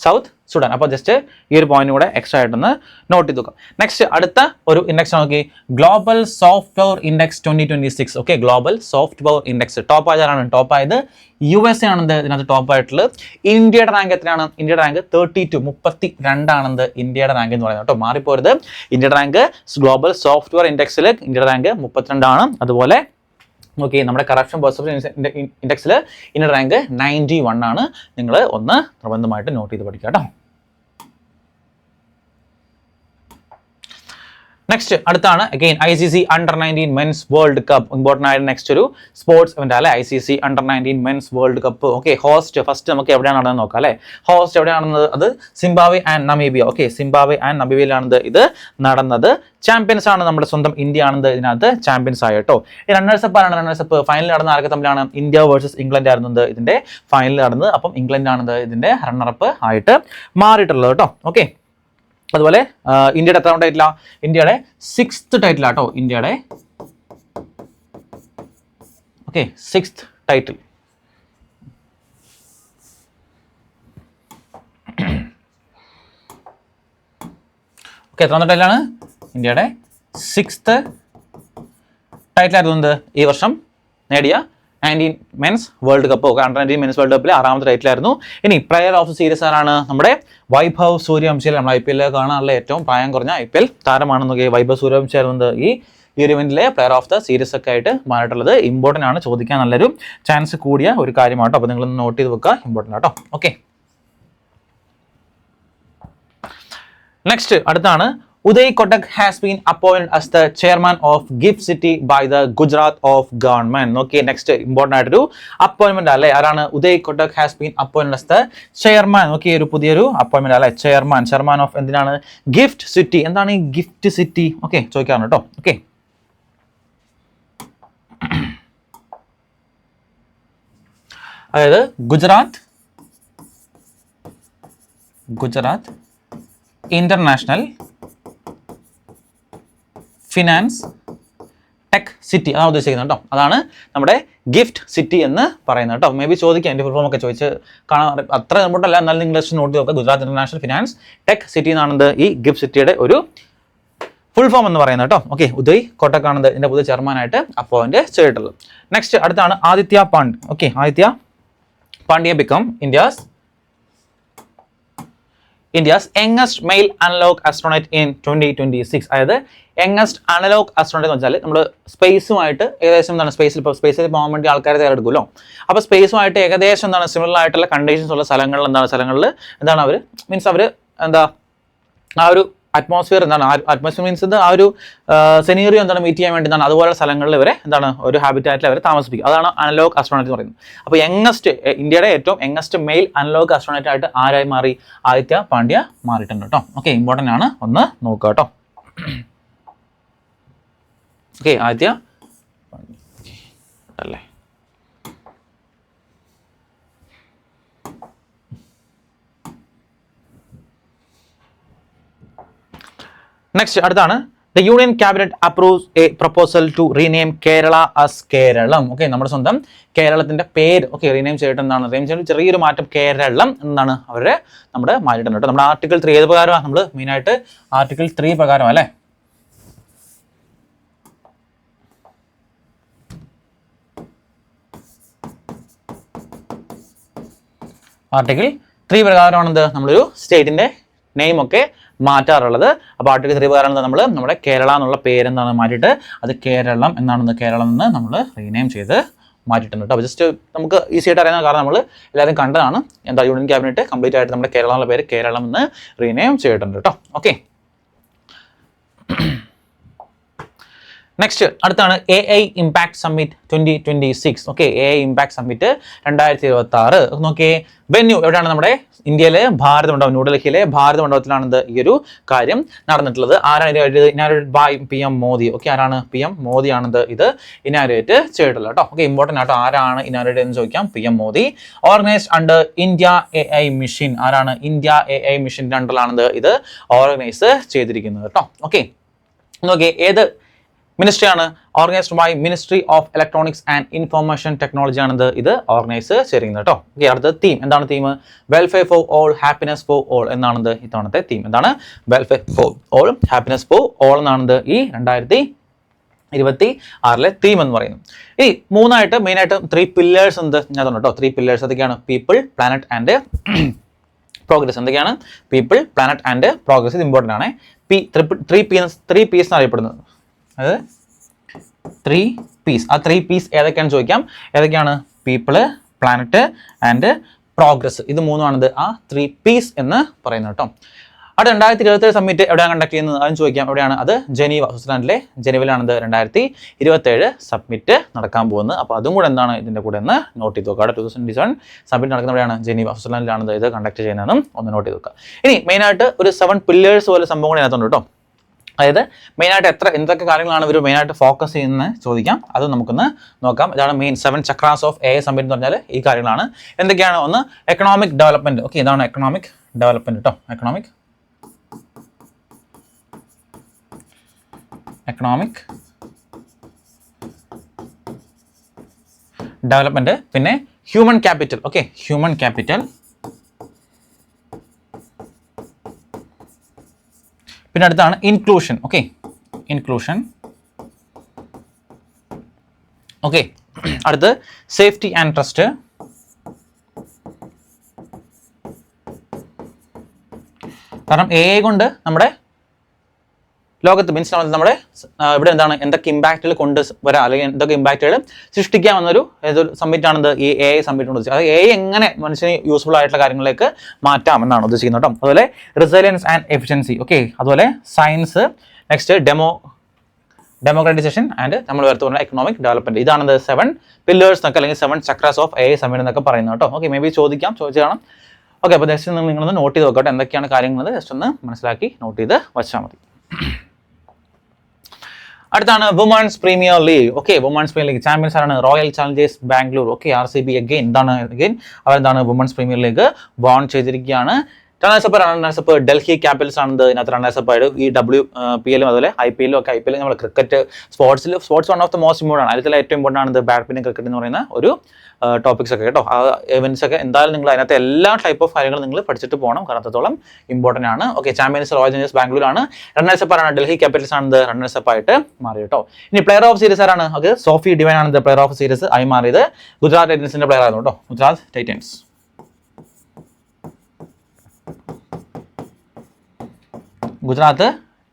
South Sudan. അപ്പോൾ ജസ്റ്റ് ഈ ഒരു പോയിന്റ് കൂടെ എക്സ്ട്രാ ആയിട്ടൊന്ന് നോട്ട് ചെയ്ത് നോക്കാം. നെക്സ്റ്റ് അടുത്ത ഒരു ഇൻഡെക്സ് നോക്കി, global software index 2026. Okay, global software index top ആയതാണ്? ടോപ്പ് ആയത് USA ആണെന്ത് ഇതിനകത്ത് ടോപ്പ് ആയിട്ടുള്ളത്. ഇന്ത്യയുടെ റാങ്ക് എത്രയാണ്? ഇന്ത്യയുടെ റാങ്ക് 32 ആണെന്ത് ഇന്ത്യയുടെ റാങ്ക് എന്ന് പറയുന്നത് കേട്ടോ. മാറിപ്പോരുത്. ഇന്ത്യയുടെ റാങ്ക് ഗ്ലോബൽ സോഫ്റ്റ്വെയർ ഇൻഡെക്സിൽ ഇന്ത്യയുടെ റാങ്ക് 32 ആണ്. അതുപോലെ ഓക്കെ, നമ്മുടെ കറപ്ഷൻ പെർസെപ്ഷൻ ഇൻഡെക്സിൽ ഇന്ത്യയുടെ റാങ്ക് 91 ആണ്. നിങ്ങൾ ഒന്ന് നിർബന്ധമായിട്ട് നോട്ട് ചെയ്ത് പഠിക്കുക കേട്ടോ. നെക്സ്റ്റ് അടുത്താണ് again ICC Under-19 men's world cup. Important ആയിട്ട് നെക്സ്റ്റ് ഒരു സ്പോർട്സ് ഇവന്റ് അല്ലെ. ICC Under-19 men's world cup. Okay, host first നമുക്ക് എവിടെയാണ് നടന്നത് നോക്കാം അല്ലെ. ഹോസ്റ്റ് എവിടെയാണെന്നത്? അത് Zimbabwe and Namibia. Okay, Zimbabwe and നമീബിയയിലാണത് ഇത് നടന്നത്. ചാമ്പ്യൻസ് ആണ് നമ്മുടെ സ്വന്തം ഇന്ത്യ ആണെന്ന് ഇതിനകത്ത് ചാമ്പ്യൻസ് ആയി കേട്ടോ. ഈ റണ്ണേഴ്സ് അപ്പ് ആണ്. റണ്ണേഴ്സ് അപ്പ് ഫൈനൽ നടന്ന ആരൊക്കെ തമ്മിലാണ്? ഇന്ത്യ വേഴ്സസ് ഇംഗ്ലണ്ട് ആയിരുന്നത് ഇതിന്റെ ഫൈനൽ നടന്നത്. അപ്പം ഇംഗ്ലണ്ട് ആണത് ഇതിന്റെ റണ്ണറപ്പ് ആയിട്ട് മാറിയിട്ടുള്ളത് കേട്ടോ. ഓക്കെ, അതുപോലെ ഇന്ത്യയുടെ എത്രാമത്തെ ടൈറ്റിലാ? ഇന്ത്യയുടെ 6th ടൈറ്റിലാട്ടോ. ഇന്ത്യയുടെ ഓക്കെ 6th ടൈറ്റിൽ. ഓക്കെ, എത്രാമത്തെ ടൈറ്റിലാണ്? ഇന്ത്യയുടെ 6th ടൈറ്റിലായിരുന്നു ഈ വർഷം നേടിയ 19 men's world cup. Okay, under nineteen men's world കപ്പിലെ 6ാമത്തെ ടൈറ്റിലായിരുന്നു. ഇനി പ്ലെയർ ഓഫ് ദ സീരീസ് ആരാണ്? നമ്മുടെ വൈഭവ് സൂര്യവംശി. നമ്മൾ IPL കാണാനുള്ള ഏറ്റവും പ്രായം കുറഞ്ഞ IPL താരമാണെന്നൊക്കെ വൈഭവ് സൂര്യവംശി ആയിരുന്നു ഈ ഒരു ഇവന്റിലെ പ്ലെയർ ഓഫ് ദ സീരീസ് ഒക്കെ ആയിട്ട് മാറിയിട്ടുള്ളത്. ഇമ്പോർട്ടൻ്റ് ആണ്, ചോദിക്കാൻ നല്ലൊരു ചാൻസ് കൂടിയ ഒരു കാര്യമാട്ടോ. അപ്പോൾ നിങ്ങളൊന്ന് നോട്ട് ചെയ്ത് വെക്കുക, ഇമ്പോർട്ടൻ്റ് ആട്ടോ. ഓക്കെ, നെക്സ്റ്റ് അടുത്താണ് Uday Kotak has been appointed as the chairman of GIFT City by the Gujarat of government. Okay, next important ആയിട്ടൊരു അപ്പോയിന്റ്മെന്റ് അല്ലേ? ആരാണ്? Uday Kotak has been appointed as the chairman. Okay, ഒരു പുതിയൊരു appointment അല്ലേ? Chairman of എന്തിനാണ്? Gift city. എന്താണ് ഈ gift city? Okay, ചോദിക്കാറുണ്ട് കേട്ടോ. ഓക്കെ, അതായത് Gujarat international finance tech city അതാണ് ഉദ്ദേശിക്കുന്നത് കേട്ടോ. അതാണ് നമ്മുടെ ഗിഫ്റ്റ് സിറ്റി എന്ന് പറയുന്നത് കേട്ടോ. മേ ബി ചോദിക്കാം, എൻ്റെ ഫുൾ ഫോം ഒക്കെ ചോദിച്ച് കാണാൻ അത്ര ഇമ്പോർട്ടൻ്റ് അല്ല, എന്നാലും നിങ്ങൾ നോട്ട് നോക്കുക. Gujarat international finance tech city എന്നാണ് ഈ ഗിഫ്റ്റ് സിറ്റിയുടെ ഒരു ഫുൾ ഫോം എന്ന് പറയുന്നത് കേട്ടോ. ഓക്കെ, ഉദയ് കോട്ടക് ആണ് ഇതിന്റെ പുതിയ ചെയർമാനായിട്ട് അപ്പോയിന്റ് ചെയ്തിട്ടുള്ളത്. നെക്സ്റ്റ് അടുത്താണ് Aditya Pandya. Okay, Aditya Pandya become India's youngest male analogue astronaut in 2026. അതായത് യങ്ങസ്റ്റ് അനലോഗ് ആസ്ട്രോണറ്റ് എന്ന് വെച്ചാൽ നമ്മൾ സ്പേസുമായിട്ട് ഏകദേശം എന്താണ് സ്പേസിൽ പോകാൻ വേണ്ടി ആൾക്കാരെ തയ്യാറെടുക്കുമല്ലോ. അപ്പോൾ സ്പേസുമായിട്ട് ഏകദേശം എന്താണ് സിമിലർ ആയിട്ടുള്ള കണ്ടീഷൻസ് ഉള്ള സ്ഥലങ്ങളിൽ എന്താണ് അവർ മീൻസ് അവർ എന്താ ആ ഒരു അറ്റ്മോസ്ഫിയർ എന്താണ് അറ്റ്മോസ്ഫിയർ മീൻസ് ഇത് ആ ഒരു സെനീറിയോ എന്താണ് മീറ്റ് ചെയ്യാൻ വേണ്ടി എന്താണ് അതുപോലെ സ്ഥലങ്ങളിൽ ഇവരെ എന്താണ് ഒരു ഹാബിറ്റാറ്റിൽ അവരെ താമസിപ്പിക്കും. അതാണ് അനലോഗ് ആസ്ട്രോണറ്റ് എന്ന് പറയുന്നത്. അപ്പോൾ ഇന്ത്യയുടെ ഏറ്റവും യങ്ങസ്റ്റ് മെയിൽ അനലോഗ് ആസ്ട്രോണറ്റ് ആയിട്ട് ആരായി മാറി? ആദിത്യ പാണ്ഡ്യ മാറിയിട്ടുണ്ട് കേട്ടോ. ഓക്കെ, ഇമ്പോർട്ടൻ്റ് ആണ്, ഒന്ന് നോക്കുക കേട്ടോ. ഓക്കെ, ആദിത്യ അല്ലേ? നെക്സ്റ്റ് അടുത്താണ് The Union Cabinet approves a proposal to rename Kerala as Keralam. Okay, നമ്മുടെ സ്വന്തം കേരളത്തിന്റെ പേര് റീനെയിം ചെയ്തിട്ട് ചെറിയൊരു മാറ്റം കേരളം എന്നാണ് നമ്മുടെ മാറ്റിയിട്ടുണ്ട് കേട്ടോ. നമ്മുടെ ആർട്ടിക്കിൾ 3 ഏത് പ്രകാരമാണ്? നമ്മൾ മെയിനായിട്ട് ആർട്ടിക്കിൾ 3 പ്രകാരം അല്ലേ? ആർട്ടിക്കിൾ 3 പ്രകാരമാണെന്ത് നമ്മളൊരു സ്റ്റേറ്റിന്റെ നെയിം ഒക്കെ മാറ്റാറുള്ളത്. അപ്പോൾ ആർട്ടിക്കിൾ 3 പ്രകാരം നമ്മുടെ കേരള എന്നുള്ള പേരെന്താണ് മാറ്റിയിട്ട് അത് കേരളം എന്നാണെന്ന് കേരളം എന്ന് നമ്മൾ റീനെയിം ചെയ്ത് മാറ്റിയിട്ടുണ്ട് കേട്ടോ. അപ്പോൾ ജസ്റ്റ് നമുക്ക് ഈസി ആയിട്ട് അറിയുന്ന കാരണം നമ്മൾ എല്ലാവരും കണ്ടതാണ്. യൂണിയൻ ക്യാബിനറ്റ് കംപ്ലീറ്റ് ആയിട്ട് നമ്മുടെ കേരളം എന്നുള്ള പേര് കേരളം എന്ന് റീനെയിം ചെയ്തിട്ടുണ്ട് കേട്ടോ. ഓക്കെ, നെക്സ്റ്റ് അടുത്താണ് AI impact summit 2026. Okay, AI impact summit 2026 നോക്കിയേ. വെന്യൂ എവിടെയാണ്? നമ്മുടെ ഇന്ത്യയിലെ ഭാരത മണ്ഡപം, ന്യൂഡൽഹിയിലെ ഭാരത മണ്ഡപത്തിലാണ് ഈ ഒരു കാര്യം നടന്നിട്ടുള്ളത്. ആരാണ് inaugurate by PM Modi. Okay, ആരാണ്? PM മോദിയാണിത് ഇത് ഇനാഗ്രേറ്റ് ചെയ്തിട്ടുള്ളത് കേട്ടോ. ഓക്കെ, ഇമ്പോർട്ടൻ്റ് ആട്ടോ. ആരാണ് ഇനാഗ്രേറ്റ് എന്ന് ചോദിക്കാം. PM Modi. Organised under India AI mission. ആരാണ്? ഇന്ത്യ AI മിഷൻ്റെ അണ്ടറിലാണിത് ഇത് ഓർഗനൈസ് ചെയ്തിരിക്കുന്നത് കേട്ടോ. ഓക്കെ, നോക്കിയേ ഏത് മിനിസ്ട്രി ആണ്? Organised by ministry of electronics and information technology ആണിത് ഇത് ഓർഗനൈസ് ചെയ്തിരിക്കുന്നത് കേട്ടോ. ഓക്കെ, അടുത്ത തീം എന്താണ്? Theme welfare for all happiness for all എന്നാണിത് ഇത്തവണത്തെ തീം. എന്താണ്? Welfare for all happiness for all എന്നാണിത് ഈ 2026 തീം എന്ന് പറയുന്നത്. ഈ മൂന്നായിട്ട് മെയിനായിട്ട് 3 പില്ലേഴ്സ് ഞാൻ പറഞ്ഞു കേട്ടോ. 3 പില്ലേഴ്സ് അതൊക്കെയാണ് പീപ്പിൾ, പ്ലാനറ്റ് ആൻഡ് പ്രോഗ്രസ്. എന്തൊക്കെയാണ്? People, planet and progress. ഇത് ഇമ്പോർട്ടൻ്റ് ആണ്. 3 P's എന്നറിയപ്പെടുന്നത്. അത് 3 P's. ആ 3 P's ഏതൊക്കെയാണെന്ന് ചോദിക്കാം. ഏതൊക്കെയാണ്? People, planet and progress. ഇത് മൂന്നുമാണിത് ആ 3 P's എന്ന് പറയുന്നത് കേട്ടോ. അവിടെ 2027 സമ്മിറ്റ് എവിടെയാണ് കണ്ടക്ട് ചെയ്യുന്നത് അതെന്ന് ചോദിക്കാം. എവിടെയാണ്? അത് ജനീവ, സ്വിറ്റ്സർലൻഡിലെ ജനീവയിലാണിത് 2027 സബ്മിറ്റ് നടക്കാൻ പോകുന്നത്. അപ്പോൾ അതും കൂടെ എന്താണ് ഇതിൻ്റെ കൂടെ ഒന്ന് നോട്ട് ചെയ്ത് നോക്കുക. 2027 സബ്മിറ്റ് നടക്കുന്ന എവിടെയാണ്? ജനീവ, സ്വിറ്റ്സർലൻഡിലാണിത് ഇത് കണ്ടക്ട് ചെയ്യുന്നതെന്നും ഒന്ന് നോട്ട് ചെയ്ത് നോക്കുക. ഇനി മെയിനായിട്ട് ഒരു 7 പില്ലേഴ്സ് പോലെ സംഭവം കൂടെ അതിനകത്തുണ്ട് കേട്ടോ. അതായത് മെയിനായിട്ട് എന്തൊക്കെ കാര്യങ്ങളാണ് ഇവർ മെയിനായിട്ട് ഫോക്കസ് ചെയ്യുന്നത് ചോദിക്കാം. അത് നമുക്കൊന്ന് നോക്കാം. ഇതാണ് main 7 chakras of AI summit എന്ന് പറഞ്ഞാൽ ഈ കാര്യങ്ങളാണ്. എന്തൊക്കെയാണ്? ഒന്ന് എക്കണോമിക് ഡെവലപ്മെന്റ്. ഓക്കെ, ഇതാണ് എക്കണോമിക് ഡെവലപ്മെന്റ് കേട്ടോ. Economic development. പിന്നെ human capital. Okay, human capital. പിന്നെ അടുത്താണ് ഇൻക്ലൂഷൻ. Okay, inclusion. ഓക്കെ, അടുത്ത് സേഫ്റ്റി ആൻഡ് ട്രസ്റ്റ്. കാരണം AI കൊണ്ട് നമ്മുടെ ലോകത്ത് മീൻസ് നമ്മുടെ ഇവിടെ എന്താണ് എന്തൊക്കെ ഇമ്പാക്റ്റുകൾ കൊണ്ട് വരാം അല്ലെങ്കിൽ എന്തൊക്കെ ഇമ്പാക്റ്റുകൾ സൃഷ്ടിക്കാമെന്നൊരു ഏതൊരു സബ്മിറ്റാണെന്ത് ഈ AI സബ്മിറ്റ് കൊണ്ട് ഉദ്ദേശിച്ചത്. അത് AI എങ്ങനെ മനുഷ്യന് യൂസ്ഫുൾ ആയിട്ടുള്ള കാര്യങ്ങളിലേക്ക് മാറ്റാം എന്നാണ് ഉദ്ദേശിക്കുന്നത് കേട്ടോ. അതുപോലെ റിസൈലൻസ് ആൻഡ് എഫിഷ്യൻസി. ഓക്കെ, അതുപോലെ സയൻസ്. നെക്സ്റ്റ് ഡെമോക്രാറ്റൈസേഷൻ ആൻഡ് നമ്മൾ വേർത്ത് പറഞ്ഞ എക്കണോമിക് ഡെവലപ്മെന്റ്. ഇതാണ് 7 പില്ലേഴ്സ് എന്നൊക്കെ അല്ലെങ്കിൽ 7 ചക്രാസ് ഓഫ് AI സബ്മിറ്റ് എന്നൊക്കെ പറയുന്നത് കേട്ടോ. ഓക്കെ, മേ ബി ചോദിച്ചു കാണാം. ഓക്കെ, അപ്പോൾ ജസ്റ്റ് നിങ്ങളൊന്ന് നോട്ട് ചെയ്ത് നോക്കട്ടെ എന്തൊക്കെയാണ് കാര്യങ്ങൾ, ജസ്റ്റ് ഒന്ന് മനസ്സിലാക്കി നോട്ട് ചെയ്ത് വെച്ചാൽ മതി. അടുത്താണ് women's premier league. Okay, women's premier league champions ആണ് Royal Challengers Bangalore. Okay, RCB again അവരെന്താണ് വുമൺസ് പ്രീമിയർ ലീഗ് വോൺ ചെയ്തിരിക്കുകയാണ്. റണ്ണേഴ്സപ്പ് ഡൽഹി ക്യാപിറ്റൽസ് ആണ് ഇതിനകത്ത് റണ്ണേഴ്സപ്പ് ആയിട്ട്. ഈ WPL അതുപോലെ IPL ഒക്കെ. IPL നമ്മൾ cricket sports one of the most important ആണ്. അതിൽ ഏറ്റവും ഇമ്പോർട്ടൻ്റ് ആണ് ബാഡ്മിൻ്റൺ, ക്രിക്കറ്റ് എന്ന് പറയുന്ന ഒരു ടോപ്പിക്സ് ഒക്കെ കേട്ടോ. ആ ഇവന്റ്സ് ഒക്കെ എന്തായാലും നിങ്ങൾ അതിനകത്ത് എല്ലാ ടൈപ്പ് ഓഫ് കാര്യങ്ങൾ നിങ്ങൾ പഠിച്ചിട്ട് പോകണം, കാരണം അത്രത്തോളം ഇമ്പോർട്ടൻ്റ് ആണ്. Okay, champions royal Challengers Bangalore ആണ്. റണ്ണേഴ്സപ്പ് ആണ് ഡൽഹി ക്യാപിറ്റൽസ് ആണ് റണ്ണേഴ്സപ്പ് ആയിട്ട് മാറി കേട്ടോ. ഇനി പ്ലെയർ ഓഫ് സീരീസ് ആരാണ്? അത് സോഫി ഡിവൈൻ ആണ് പ്ലെയർ ഓഫ് സീരീസ് ആയി മാറിയത്. ഗുജറാത്ത് ടൈറ്റൻസിന്റെ പ്ലെയർ ആയിരുന്നു കേട്ടോ. ഗുജറാത്ത് ടൈറ്റൻസ്. ഗുജറാത്ത്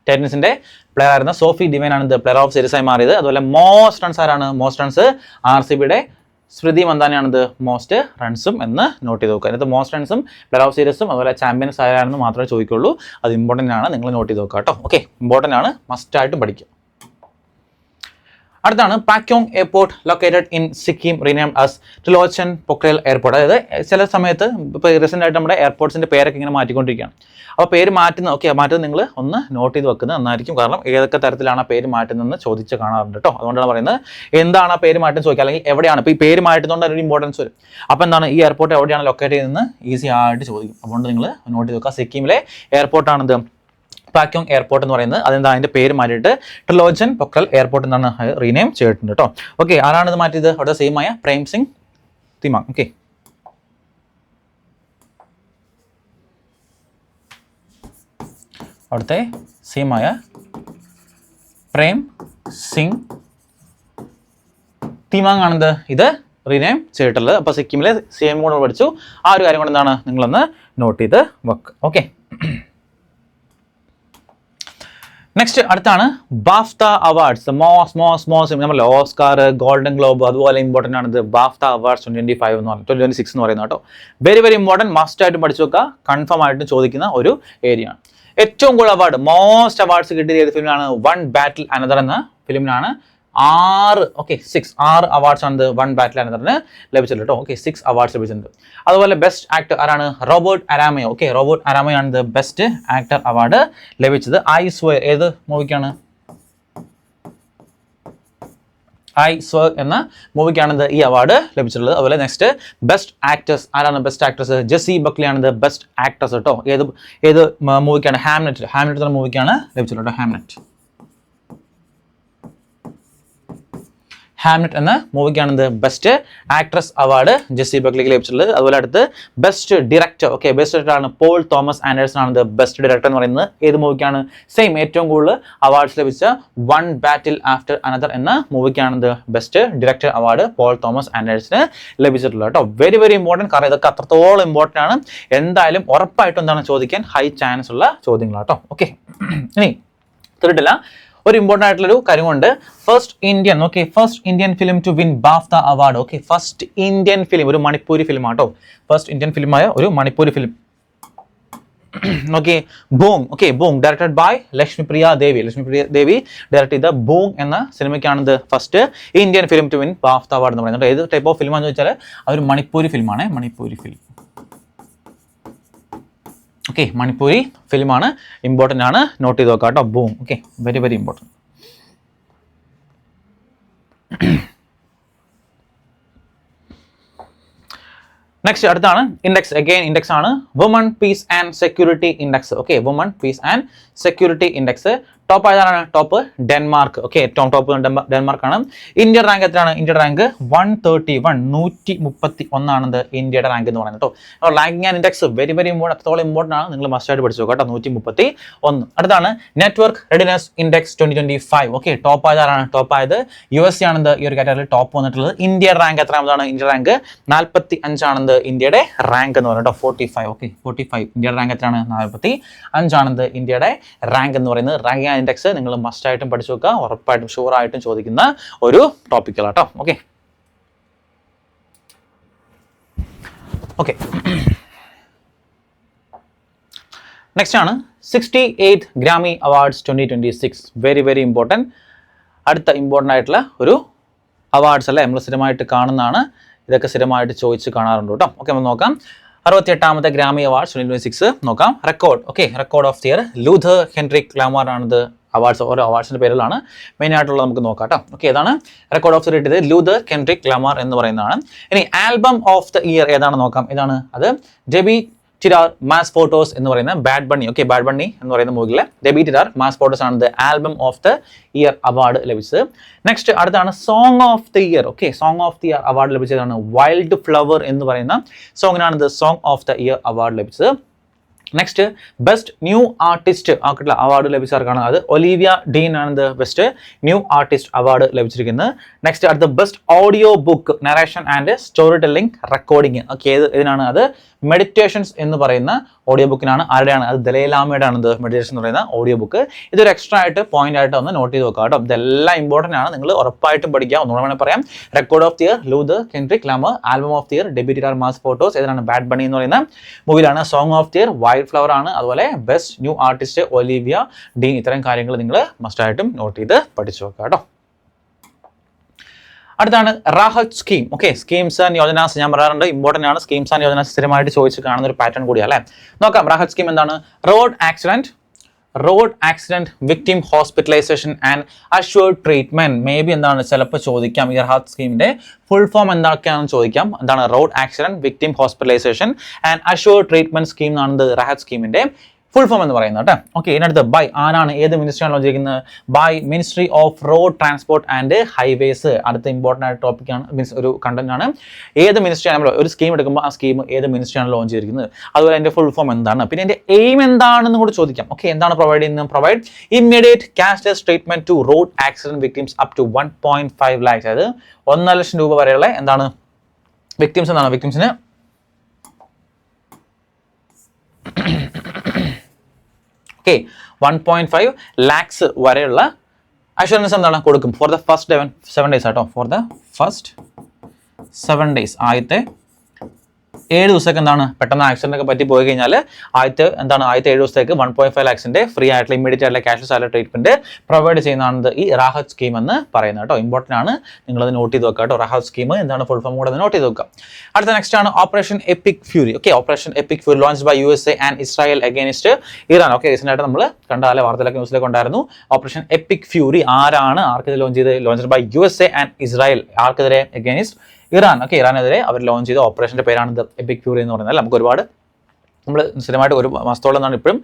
ടൈറ്റൻസിന്റെ പ്ലെയർ ആയിരുന്ന സോഫി ഡിവൈൻ ആണ് പ്ലെയർ ഓഫ് സീരീസ് ആയി മാറിയത്. അതുപോലെ മോസ്റ്റ് റൺസ് ആരാണ്? മോസ്റ്റ് റൺസ് RCBയുടെ സ്മൃതി മന്ദാനയാണ് മോസ്റ്റ് റൺസും എന്ന് നോട്ട് ചെയ്ത് നോക്കുക. അതിനകത്ത് മോസ്റ്റ് റൺസും പ്ലെയർ ഓഫ് സീരീസും അതുപോലെ ചാമ്പ്യൻസ് ആരാണെന്ന് മാത്രമേ ചോദിക്കുള്ളൂ. അത് ഇമ്പോർട്ടൻ്റ് ആണ്, നിങ്ങൾ നോട്ട് ചെയ്ത് നോക്കുക കേട്ടോ. ഓക്കെ, ഇമ്പോർട്ടൻ്റ് ആണ്, മസ്റ്റായിട്ട് പഠിക്കുക. അടുത്താണ് Pakyong airport located in Sikkim renamed as Trilochan Pokhrel airport. അതായത് ചില സമയത്ത് ഇപ്പോൾ റീസെൻ്റ് ആയിട്ട് നമ്മുടെ എയർപോർട്ട്സിൻ്റെ പേരൊക്കെ ഇങ്ങനെ മാറ്റിക്കൊണ്ടിരിക്കുകയാണ്. അപ്പോൾ പേര് മാറ്റുന്നത് നിങ്ങൾ ഒന്ന് നോട്ട് ചെയ്ത് വെക്കുന്നത് നന്നായിരിക്കും. കാരണം ഏതൊക്കെ തരത്തിലാണ് ആ പേര് മാറ്റുന്നതെന്ന് ചോദിച്ച് കാണാറുണ്ട് കേട്ടോ. അതുകൊണ്ടാണ് പറയുന്നത് എന്താണ് ആ പേര് മാറ്റുന്നത് ചോദിക്കുക, അല്ലെങ്കിൽ എവിടെയാണ് ഇപ്പോൾ ഈ പേര് മാറ്റുന്നതുകൊണ്ട് അതിന് ഇമ്പോർട്ടൻസ് വരും. അപ്പോൾ എന്താണ് ഈ എയർപോർട്ട് എവിടെയാണ് ലൊക്കേറ്റ് ചെയ്യുന്നത് ഈസി ആയിട്ട് ചോദിക്കും. അതുകൊണ്ട് നിങ്ങൾ നോട്ട് ചെയ്ത് വെക്കുക. സിക്കിമിലെ എയർപോർട്ടാണിത് പാക്യോങ് എയർപോർട്ട് എന്ന് പറയുന്നത്. അതെന്താ അതിന്റെ പേര് മാറ്റിയിട്ട് ട്രിലോച്ചൻ പൊക്രൽ എയർപോർട്ട് എന്നാണ് റീനെയിം ചെയ്തിട്ടുണ്ട് കേട്ടോ. ഓക്കെ, ആരാണ് ഇത് മാറ്റിയത്? അവിടെ സെയിം ആയ പ്രേം സിംഗ് തിമാങ്. ഓക്കെ, അവിടുത്തെ സെയിം ആയ പ്രേം സിംഗ് തിമാങ് ആണെന്ത് ഇത് റീനെയിം ചെയ്തിട്ടുള്ളത്. അപ്പോൾ സിക്കിമിലെ സെയിം കൂടെ പഠിച്ചു. ആ ഒരു കാര്യം കൊണ്ട് എന്താണ് നിങ്ങളൊന്ന് നോട്ട് ചെയ്ത് വെക്കുക. ഓക്കെ, നെക്സ്റ്റ് അടുത്താണ് ബാഫ്ത അവാർഡ്സ്. മോസ്റ്റ് നമ്മൾ ഓസ്കാർ, ഗോൾഡൻ ഗ്ലോബ്, അതുപോലെ ഇമ്പോർട്ടൻ്റ് ആണ് ഇത് ബാഫ്ത അവാർഡ്സ് 2025 എന്ന് പറയുന്നത് 2026 എന്ന് പറയുന്നത് കേട്ടോ. വെരി വെരി ഇമ്പോർട്ടൻറ്റ്, മസ്റ്റ് ആയിട്ട് പഠിച്ചു വെക്കുക. കൺഫേം ആയിട്ട് ചോദിക്കുന്ന ഒരു ഏരിയ ആണ്. ഏറ്റവും കൂടുതൽ അവാർഡ് മോസ്റ്റ് അവാർഡ്സ് കിട്ടിയത് ഏത് ഫിലിമിനാണ്? വൺ ബാറ്റിൽ അനദർ എന്ന ഫിലിമിനാണ് 6 അവാർഡ്സ് ആണ് വൺ ബാറ്റിൽ അനദറിന് ലഭിച്ചിട്ടുണ്ട് കേട്ടോ. ഓക്കെ, 6 അവാർഡ്സ് ലഭിച്ചിട്ടുണ്ട്. അതുപോലെ ബെസ്റ്റ് ആക്ടർ ആരാണ്? റോബർട്ട് അരാമയോ. ഓക്കെ, റോബർട്ട് അരാമയോ ആണ് ബെസ്റ്റ് ആക്ടർ അവാർഡ് ലഭിച്ചത്. ഐ സ്വർ ഏത് മൂവിക്കാണ്? ഐ സ്വർ എന്ന മൂവിക്കാണ് ഈ അവാർഡ് ലഭിച്ചിട്ടുള്ളത്. അതുപോലെ നെക്സ്റ്റ് ബെസ്റ്റ് ആക്ടേഴ്സ് ആരാണ്? ബെസ്റ്റ് ആക്ട്രസ് ജെസ്സി ബക്ലി ആണ് ബെസ്റ്റ് ആക്ട്രസ് കേട്ടോ. ഏത് മൂവിക്കാണ്? ഹാംലെറ്റ് എന്ന മൂവിക്കാണ് ലഭിച്ചിട്ടുള്ളത്. ഹാംലെറ്റ് എന്ന മൂവിക്കാണ് ബെസ്റ്റ് ആക്ട്രസ് അവാർഡ് ജെസ്സി ബക്ലിക്ക് ലഭിച്ചിട്ടുള്ളത്. അതുപോലെ അടുത്ത് best director. Okay, best director ആണ് പോൾ തോമസ് ആൻഡേഴ്സൺ ആണ് ബെസ്റ്റ് ഡയറക്ടർ എന്ന് പറയുന്നത്. ഏത് മൂവിക്കാണ്? സെയിം ഏറ്റവും കൂടുതൽ അവാർഡ്സ് ലഭിച്ച വൺ ബാറ്റിൽ ആഫ്റ്റർ അനദർ എന്ന മൂവിക്കാണ് best director award Paul Thomas ആൻഡേഴ്സന് ലഭിച്ചിട്ടുള്ളത് കേട്ടോ. വെരി വെരി ഇമ്പോർട്ടൻറ്റ്, കാരണം ഇതൊക്കെ അത്രത്തോളം ഇമ്പോർട്ടൻ്റ് ആണ്. എന്തായാലും ഉറപ്പായിട്ടും എന്താണ് ചോദിക്കാൻ ഹൈ ചാൻസ് ഉള്ള ചോദ്യങ്ങളാണ് കേട്ടോ. ഓക്കെ, ഇനി തീർന്നിട്ടില്ല, ഒരു ഇമ്പോർട്ടൻ്റ് ആയിട്ടുള്ളൊരു കാര്യമുണ്ട്. First Indian film to win BAFTA award. Okay, first Indian film, ഒരു മണിപ്പൂരി ഫിലിം ആട്ടോ. ഫസ്റ്റ് ഇന്ത്യൻ ഫിലിമായ ഒരു Manipuri film. Okay, Boong. Okay, Boong directed by Lakshmipriya Devi direct ചെയ്ത ബൂങ് എന്ന സിനിമയ്ക്കാണ് first Indian film to win BAFTA award എന്ന് പറയുന്നത്. ഏത് ടൈപ്പ് ഓഫ് ഫിലിമാണെന്ന് ചോദിച്ചാൽ അതൊരു മണിപ്പൂരി ഫിലിമാണ്. മണിപ്പൂരി ഫിലിം. ഓക്കെ, മണിപ്പൂരി ഫിലിമാണ്, ഇമ്പോർട്ടൻ്റ് ആണ്, നോട്ട് ചെയ്ത് നോക്കാം കേട്ടോ. Boom. Okay, very very important. Next അടുത്താണ് ഇൻഡെക്സ്. അഗൈൻ ഇൻഡെക്സ് ആണ് woman peace and security index. Okay, woman peace and security index. Top ആയതാണ്? Top Denmark. ഓക്കെ, ഏറ്റവും ടോപ്പ് ഡെൻമാർക്ക് ആണ്. ഇന്ത്യ റാങ്ക് എത്രയാണ്? ഇന്ത്യയുടെ റാങ്ക് 131 ഇന്ത്യയുടെ റാങ്ക് എന്ന് പറയുന്നത് കേട്ടോ. Ranking and index very important, അത്രത്തോളം ഇമ്പോർട്ടൻ്റ് ആണ്. നിങ്ങൾ മസ്റ്റ് ആയിട്ട് പഠിച്ചു കേട്ടോ. 131. അടുത്താണ് network readiness index 2025. Okay, top ആയതാണ്? ടോപ്പ് ആയത് USA ആണെന്ത് ഈ ഒരു കാറ്റഗറിയിൽ ടോപ്പ് വന്നിട്ടുള്ളത്. ഇന്ത്യയുടെ റാങ്ക് എത്രാമതാണ്? ഇന്ത്യയുടെ റാങ്ക് 45 ഇന്ത്യയുടെ റാങ്ക് എന്ന് പറയുന്നത് 45. ഓക്കെ, 45. ഇന്ത്യയുടെ റാങ്ക് എത്രയാണ്? 45 ഇന്ത്യയുടെ റാങ്ക് എന്ന് പറയുന്നത്. റാങ്കിങ് ഇൻഡെക്സ് നിങ്ങൾ മസ്റ്റ് ആയിട്ടും പഠിച്ചു വെക്കുക. ഉറപ്പായിട്ടും ഷുവർ ആയിട്ടും ചോദിക്കുന്ന ഒരു ടോപ്പിക്കലാട്ടോ. ഓക്കെ ഓക്കെ നെക്സ്റ്റ് ആണ് 68th Grammy awards 2026. Very important. അടുത്ത ഇമ്പോർട്ടൻ്റ് ആയിട്ടുള്ള ഒരു അവാർഡ്സ് അല്ലേ, നമ്മൾ സ്ഥിരമായിട്ട് കാണുന്നതാണ്. ഇതൊക്കെ സ്ഥിരമായിട്ട് ചോദിച്ച് കാണാറുണ്ട് കേട്ടോ. ഓക്കെ, നമ്മൾ നോക്കാം. 68th ഗ്രാമി അവാർഡ്സ് 2026 നോക്കാം. Record. Okay, record of the year Luther Kendrick Lamar ആണിത്. അവാർഡ്സ് ഓരോ അവാർഡ്സിൻ്റെ പേരിലാണ് മെയിൻ ആയിട്ടുള്ളത്. നമുക്ക് നോക്കാം കേട്ടോ. ഓക്കെ, ഏതാണ് റെക്കോർഡ് ഓഫ് ദി ഇയർ? ഇത് ലൂഥർ ഹെൻറിക് ലാമാർ എന്ന് പറയുന്നതാണ്. ഇനി ആൽബം ഓഫ് ദി ഇയർ ഏതാണ് നോക്കാം. ഇതാണ് അത് ഡെബി ടിരാർ മാസ് ഫോട്ടോസ് എന്ന് പറയുന്ന Bad Bunny. Okay, Bad Bunny എന്ന് പറയുന്ന മൂവിയിലെ ഡെബി ടിരാർ മാസ് ഫോട്ടോസ് ആണ് the album of the year award ലഭിച്ചത്. നെക്സ്റ്റ് അടുത്താണ് song of the year. Okay, song of the year award ലഭിച്ചതാണ് വൈൽഡ് ഫ്ലവർ എന്ന് പറയുന്ന സോങ്ങിനാണ് the song of the year award ലഭിച്ചത്. Next best new artist award ലഭിച്ചവർക്കാണ്. അത് ഒലീവിയ ഡീൻ ആണ് the best new artist award ലഭിച്ചിരിക്കുന്നത്. നെക്സ്റ്റ് അടുത്ത best audio book narration and story telling recording. Okay, ഇതിനാണ് അത് മെഡിറ്റേഷൻസ് എന്ന് പറയുന്ന ഓഡിയോ ബുക്കിനാണ്. ആരുടെയാണ്? അത് ദലൈലാമയുടെ ആണ് ഇത് മെഡിറ്റേഷൻ എന്ന് പറയുന്ന ഓഡിയോ ബുക്ക്. ഇതൊരു എക്സ്ട്രാ ആയിട്ട് പോയിന്റ് ആയിട്ട് ഒന്ന് നോട്ട് ചെയ്ത് വെക്കുക കേട്ടോ. ഇതെല്ലാം ഇമ്പോർട്ടൻ്റ് ആണ്, നിങ്ങൾ ഉറപ്പായിട്ടും പഠിക്കുക. ഒന്നുകൂടെ വേണമെങ്കിൽ പറയാം. Record of the year Luther Kendrick Lamar, album of the year Debi Tirar Mas Fotos, ഇതിനാണ് ബാഡ് ബണ്ണി എന്ന് പറയുന്ന മൂവിയിലാണ്. Song of the year wildflower ആണ്. അതുപോലെ best new artist Olivia Dean. ഇത്തരം കാര്യങ്ങൾ നിങ്ങൾ മസ്റ്റ് ആയിട്ടും നോട്ട് ചെയ്ത് പഠിച്ചു വെക്കുക കേട്ടോ. അടുത്താണ് റാഹത്ത് സ്കീം. ഓക്കെ, സ്കീംസ് ആൻഡ് യോജനാസ് ഞാൻ പറയാറുണ്ട്, ഇമ്പോർട്ടൻ്റ് ആണ്. സ്കീംസ് ആൻഡ് യോജനാസ് സ്ഥിരമായിട്ട് ചോദിച്ച് കാണുന്ന ഒരു പാറ്റേൺ കൂടിയാണ് അല്ലേ. നോക്കാം. റാഹത്ത് സ്കീം എന്താണ്? Road accident victim hospitalisation and assured treatment. May be എന്താണ് ചിലപ്പോൾ ചോദിക്കാം ഈ റാഹത്ത് സ്കീമിന്റെ ഫുൾ ഫോം എന്തൊക്കെയാണെന്ന് ചോദിക്കാം. എന്താണ് road accident victim hospitalisation and assured treatment scheme എന്നാണ് റാഹത്ത് സ്കീമിന്റെ ഫുൾ ഫോം എന്ന് പറയുന്നത് കേട്ടോ. ഓക്കെ, ഇതിനടുത്ത് ബൈ ആരാണ്? ഏത് മിനിസ്ട്രിയാണ് ലോഞ്ച് ചെയ്യുന്നത്? By ministry of Road Transport and Highways. അടുത്ത ഇമ്പോർട്ടൻ്റ് ആയിട്ട് ടോപ്പിക്കാണ്, മീൻസ് ഒരു കണ്ടന്റ് ആണ്. ഏത് മിനിസ്ട്രിയാണ് നമ്മൾ ഒരു സ്കീം എടുക്കുമ്പോൾ ആ സ്കീം ഏത് മിനിസ്ട്രിയാണ് ലോഞ്ച് ചെയ്തിരിക്കുന്നത്, അതുപോലെ അതിന്റെ ഫുൾ ഫോം എന്താണ്, പിന്നെ അതിന്റെ എയിം എന്താണെന്ന് കൂടി ചോദിക്കാം. ഓക്കെ, എന്താണ് പ്രൊവൈഡ് ചെയ്യുന്നത്? Provide immediate cashless treatment to road accident victims up to 1.5 lakhs. അതായത് 1.5 ലക്ഷം രൂപ വരെയുള്ള എന്താണ് വിക്ടിംസ് എന്നാണ്. വിക്ടിംസിന് 1.5 lakhs വരെയുള്ള അഷുറൻസ് എന്താണ് കൊടുക്കും ഫോർ ദ ഫസ്റ്റ് 7 days ആട്ടോ. ഫോർ ദ ഫസ്റ്റ് 7 days ആദ്യത്തെ 7 ദിവസത്തേക്ക് എന്താണ് പെട്ടെന്ന് ആക്സിഡന്റ് ഒക്കെ പറ്റി പോയി കഴിഞ്ഞാൽ ആദ്യത്തെ 7 ദിവസത്തേക്ക് 1.5 lakhs ഫ്രീ ആയിട്ടുള്ള ഇമ്മീഡിയറ്റ് ആയിട്ടുള്ള ക്യാഷ്ലെസ് ആയിട്ടുള്ള ട്രീറ്റ്മെന്റ് പ്രൊവൈഡ് ചെയ്യുന്നതാണ് ഈ റാഹത്ത് സ്കീം എന്ന് പറയുന്നത് കേട്ടോ. ഇമ്പോർട്ടൻ്റ് ആണ്, നിങ്ങളത് നോട്ട് ചെയ്ത് വെക്കുക കേട്ടോ. റാഹത്ത് സ്കീം എന്താണ് ഫുൾ ഫോം കൂടെ നോട്ട് ചെയ്ത് വെക്കുക. അടുത്ത നെക്സ്റ്റ് ആണ് Operation EPIC Fury. Okay, Operation EPIC Fury launch by USA and Israel against Iran. Okay, recent ആയിട്ട് നമ്മൾ കണ്ടാലെ വാർത്തയിലൊക്കെ ന്യൂസിലൊക്കെ ഉണ്ടായിരുന്നു. ഓപ്പറേഷൻ എപ്പിക് ഫ്യൂരി ആരാണ് ആർക്കെതിരെ ലോഞ്ച് ചെയ്ത്? Launch by USA and Israel. ആർക്കെതിരെ? Against Iran. ഓക്കെ, ഇറാനെതിരെ അവർ ലോഞ്ച് ചെയ്ത ഓപ്പറേഷൻ്റെ പേരാണ് ദ എപ്പിക് ഫ്യൂറി എന്ന് പറയുന്നത്. നമുക്ക് ഒരുപാട് നമ്മൾ സ്ഥിരമായിട്ട് ഒരു മാസത്തോളം എന്നാണ് ഇപ്പോഴും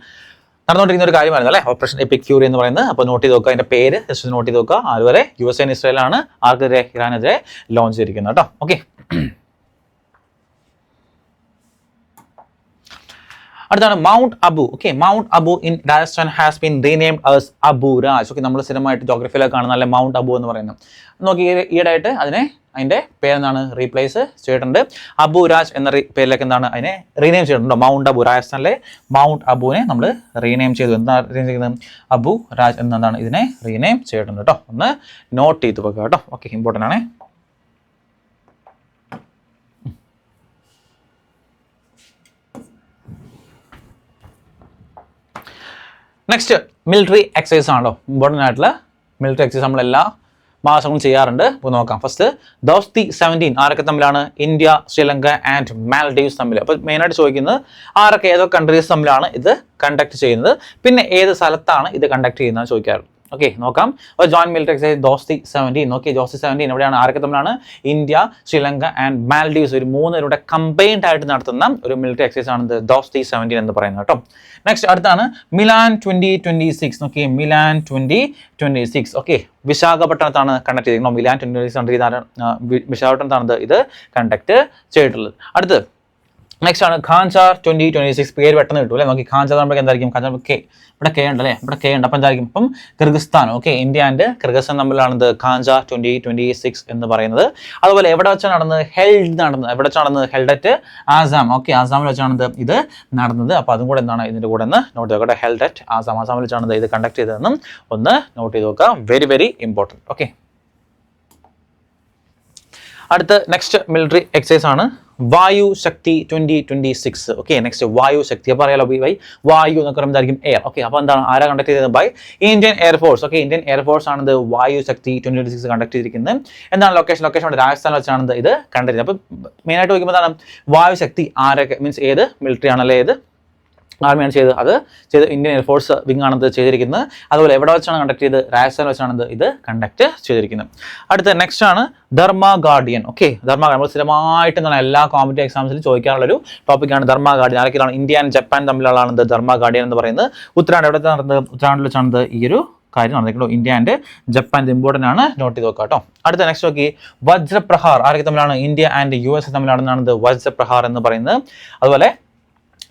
നടന്നുകൊണ്ടിരിക്കുന്ന ഒരു കാര്യമായിരുന്നു അല്ലേ ഓപ്പറേഷൻ എപ്പിക് ഫ്യൂറി എന്ന് പറയുന്നത്. അപ്പോൾ നോട്ട് ചെയ്ത് നോക്കുക, അതിൻ്റെ പേര് ജസ്റ്റ് നോട്ട് ചെയ്ത് നോക്കുക. അതുവരെ USA ആൻഡ് ഇസ്രായേലാണ് ആർക്കെതിരെ? ഇറാനെതിരെ ലോഞ്ച് ചെയ്തിരിക്കുന്നത് കേട്ടോ. ഓക്കെ, അടുത്താണ് mount Abu. Okay, mount Abu in Rajasthan has been renamed as Abu Raj. Okay, നമ്മൾ സ്ഥിരമായിട്ട് ജോഗ്രഫിയിലൊക്കെ കാണുന്ന അല്ലെ മൗണ്ട് അബു എന്ന് പറയുന്നത്. നോക്കി ഈയിടെയായിട്ട് അതിൻ്റെ പേരെന്താണ് റീപ്ലേസ് ചെയ്തിട്ടുണ്ട്. അബു രാജ് എന്ന പേരിലേക്ക് എന്താണ് അതിനെ റീനെയിം ചെയ്തിട്ടുണ്ടോ? മൗണ്ട് അബു. രാജസ്ഥാനിലെ മൗണ്ട് അബുവിനെ നമ്മൾ റീനെയിം ചെയ്തു. എന്താണ് റീനെയിം ചെയ്യുന്നത്? അബു രാജ് എന്നതാണ് ഇതിനെ റീനെയിം ചെയ്തിട്ടുണ്ട് കേട്ടോ. ഒന്ന് നോട്ട് ചെയ്ത് വെക്കുക കേട്ടോ. ഓക്കെ, ഇമ്പോർട്ടൻ്റ് ആണ്. നെക്സ്റ്റ് മിലിറ്ററി എക്സസൈസ് ആണല്ലോ. ഇമ്പോർട്ടൻ്റ് ആയിട്ടുള്ള മിലിറ്ററി എക്സസൈസ് നമ്മളെല്ലാ മാസങ്ങളും ചെയ്യാറുണ്ട്. ഇപ്പോൾ നോക്കാം. ഫസ്റ്റ് ദോസ്തി 17 ആരൊക്കെ തമ്മിലാണ്? ഇന്ത്യ, ശ്രീലങ്ക ആൻഡ് മാൽഡീവ്സ് തമ്മിൽ. അപ്പോൾ മെയിനായിട്ട് ചോദിക്കുന്നത് ആരൊക്കെ ഏതൊക്കെ കൺട്രീസ് തമ്മിലാണ് ഇത് കണ്ടക്ട് ചെയ്യുന്നത്, പിന്നെ ഏത് സ്ഥലത്താണ് ഇത് കണ്ടക്ട് ചെയ്യുന്നത് ചോദിക്കാറുണ്ട്. ഓക്കെ നോക്കാം. ഒരു ജോയിന്റ് മിലിറ്ററി എക്സസൈസ് ദോസ്തി 17. ഓക്കെ ദോസ്തി 17 എവിടെയാണ്, ആരൊക്കെ തമ്മിലാണ്? ഇന്ത്യ, ശ്രീലങ്ക ആൻഡ് മാൽഡീവ്സ്, ഒരു 3 പേരുടെ കമ്പൈൻഡ് ആയിട്ട് നടത്തുന്ന ഒരു മിലിറ്ററി എക്സസൈസ് ആണ് ദോസ്തി 17 എന്ന് പറയുന്നത് കേട്ടോ. നെക്സ്റ്റ് അടുത്താണ് മിലാൻ 2026. ഓക്കെ മിലാൻ 2026. ഓക്കെ വിശാഖപട്ടണത്താണ് കണ്ടക്ട് ചെയ്തിരിക്കുന്നത്. മിലാൻ 2026 വിശാഖപട്ടണത്താണ് ഇത് കണ്ടക്ട് ചെയ്തിട്ടുള്ളത്. അടുത്ത് നെക്സ്റ്റ് ആണ് ഖാൻചാർ 2026. പേര് പെട്ടെന്ന് കിട്ടും അല്ലേ. നോക്കി ഖാൻചാർ നമുക്ക് എന്തായിരിക്കും? ഖാൻചാർ കെ, ഇവിടെ കെ ഉണ്ട് അല്ലേ, ഇവിടെ കെ ഉണ്ട്. അപ്പം എന്തായിരിക്കും? അപ്പം Kyrgyzstan. Okay India and Kyrgyzstan തമ്മിലാണിത് ഖാൻചാർ 2026 എന്ന് പറയുന്നത്. അതുപോലെ എവിടെ വെച്ചാണ് നടന്നത്? എവിടെ വെച്ചാണ് നടന്നത്? Held at Assam. ഓക്കെ ആസാമിൽ വെച്ചാണ് ഇത് നടന്നത്. അപ്പോൾ അതും കൂടെ എന്താണ് ഇതിൻ്റെ കൂടെ ഒന്ന് നോട്ട് ചെയ്ത് നോക്കട്ടെ. ഹെൽഡ് അറ്റ് ആസാം, ആസാമിൽ വെച്ചാണ് ഇത് കണ്ടക്ട് ചെയ്തതെന്നും ഒന്ന് നോട്ട് ചെയ്ത് നോക്കുക. Very very important. ഓക്കെ അടുത്ത നെക്സ്റ്റ് മിലിറ്ററി എക്സസൈസ് ആണ് വായു ശക്തി 2026. ഓക്കെ നെക്സ്റ്റ് വായു ശക്തി. അപ്പോൾ അറിയാലോ വായു എന്നൊക്കെ പറയുമ്പോഴായിരിക്കും എയർ. ഓക്കെ അപ്പോൾ എന്താണ്, ആരാ കണ്ടക്ട് ചെയ്തത്? By Indian Air Force. Okay Indian Air Force ആണിത് വായു ശക്തി 2026 കണ്ടക്ട് ചെയ്തിരിക്കുന്നത്. എന്താണ് ലൊക്കേഷൻ? ലൊക്കേഷൻ രാജസ്ഥാനിൽ വെച്ചാണ് ഇത് കണ്ടക്ട് ചെയ്തത്. അപ്പോൾ മെയിനായിട്ട് നോക്കുമ്പോൾ എന്താണ്, വായു ശക്തി ആരൊക്കെ മീൻസ് ഏത് മിലിറ്ററി ആണല്ലേ, ഏത് ആർമിയാണ് ചെയ്തത്? അത് ചെയ്ത് ഇന്ത്യൻ എയർഫോഴ്സ് വിങ് ആണിത് ചെയ്തിരിക്കുന്നത്. അതുപോലെ എവിടെ വെച്ചാണ് കണ്ടക്ട് ചെയ്ത്? രാജസ്ഥാനിൽ വെച്ചാണ് ഇത് കണ്ടക്ട് ചെയ്തിരിക്കുന്നത്. അടുത്ത നെക്സ്റ്റ് ആണ് Dharma guardian. Okay Dharma guardian നമ്മൾ സ്ഥിരമായിട്ട് എന്താണ് എല്ലാ കോമ്പറ്റീവ് എക്സാംസിൽ ചോദിക്കാനുള്ളൊരു ടോപ്പിക്കാണ് ധർമ്മ ഗാർഡിയൻ. ആരൊക്കെയാണ്? ഇന്ത്യ ആൻഡ് ജപ്പാൻ തമ്മിലുള്ളതാണ് ധർമ്മ ഗാർഡിയൻ എന്ന് പറയുന്നത്. ഉത്തരാഖണ്ഡ് എവിടെ നടന്നത്? ഉത്തരാഖണ്ഡിൽ വെച്ചാണ് ഈ ഒരു കാര്യം നടന്നിട്ടുണ്ടോ. ഇന്ത്യ ആൻഡ് ജപ്പാൻ ഇമ്പോർട്ടൻ്റ് ആണ്, നോട്ട് ചെയ്ത് നോക്കാം കേട്ടോ. അടുത്ത നെക്സ്റ്റ് നോക്കി വജ്രപ്രഹാർ. ആരൊക്കെ തമ്മിലാണ്? ഇന്ത്യ ആൻഡ് US തമ്മിലാണെന്നാണ് വജ്രപ്രഹാർ എന്ന് പറയുന്നത്. അതുപോലെ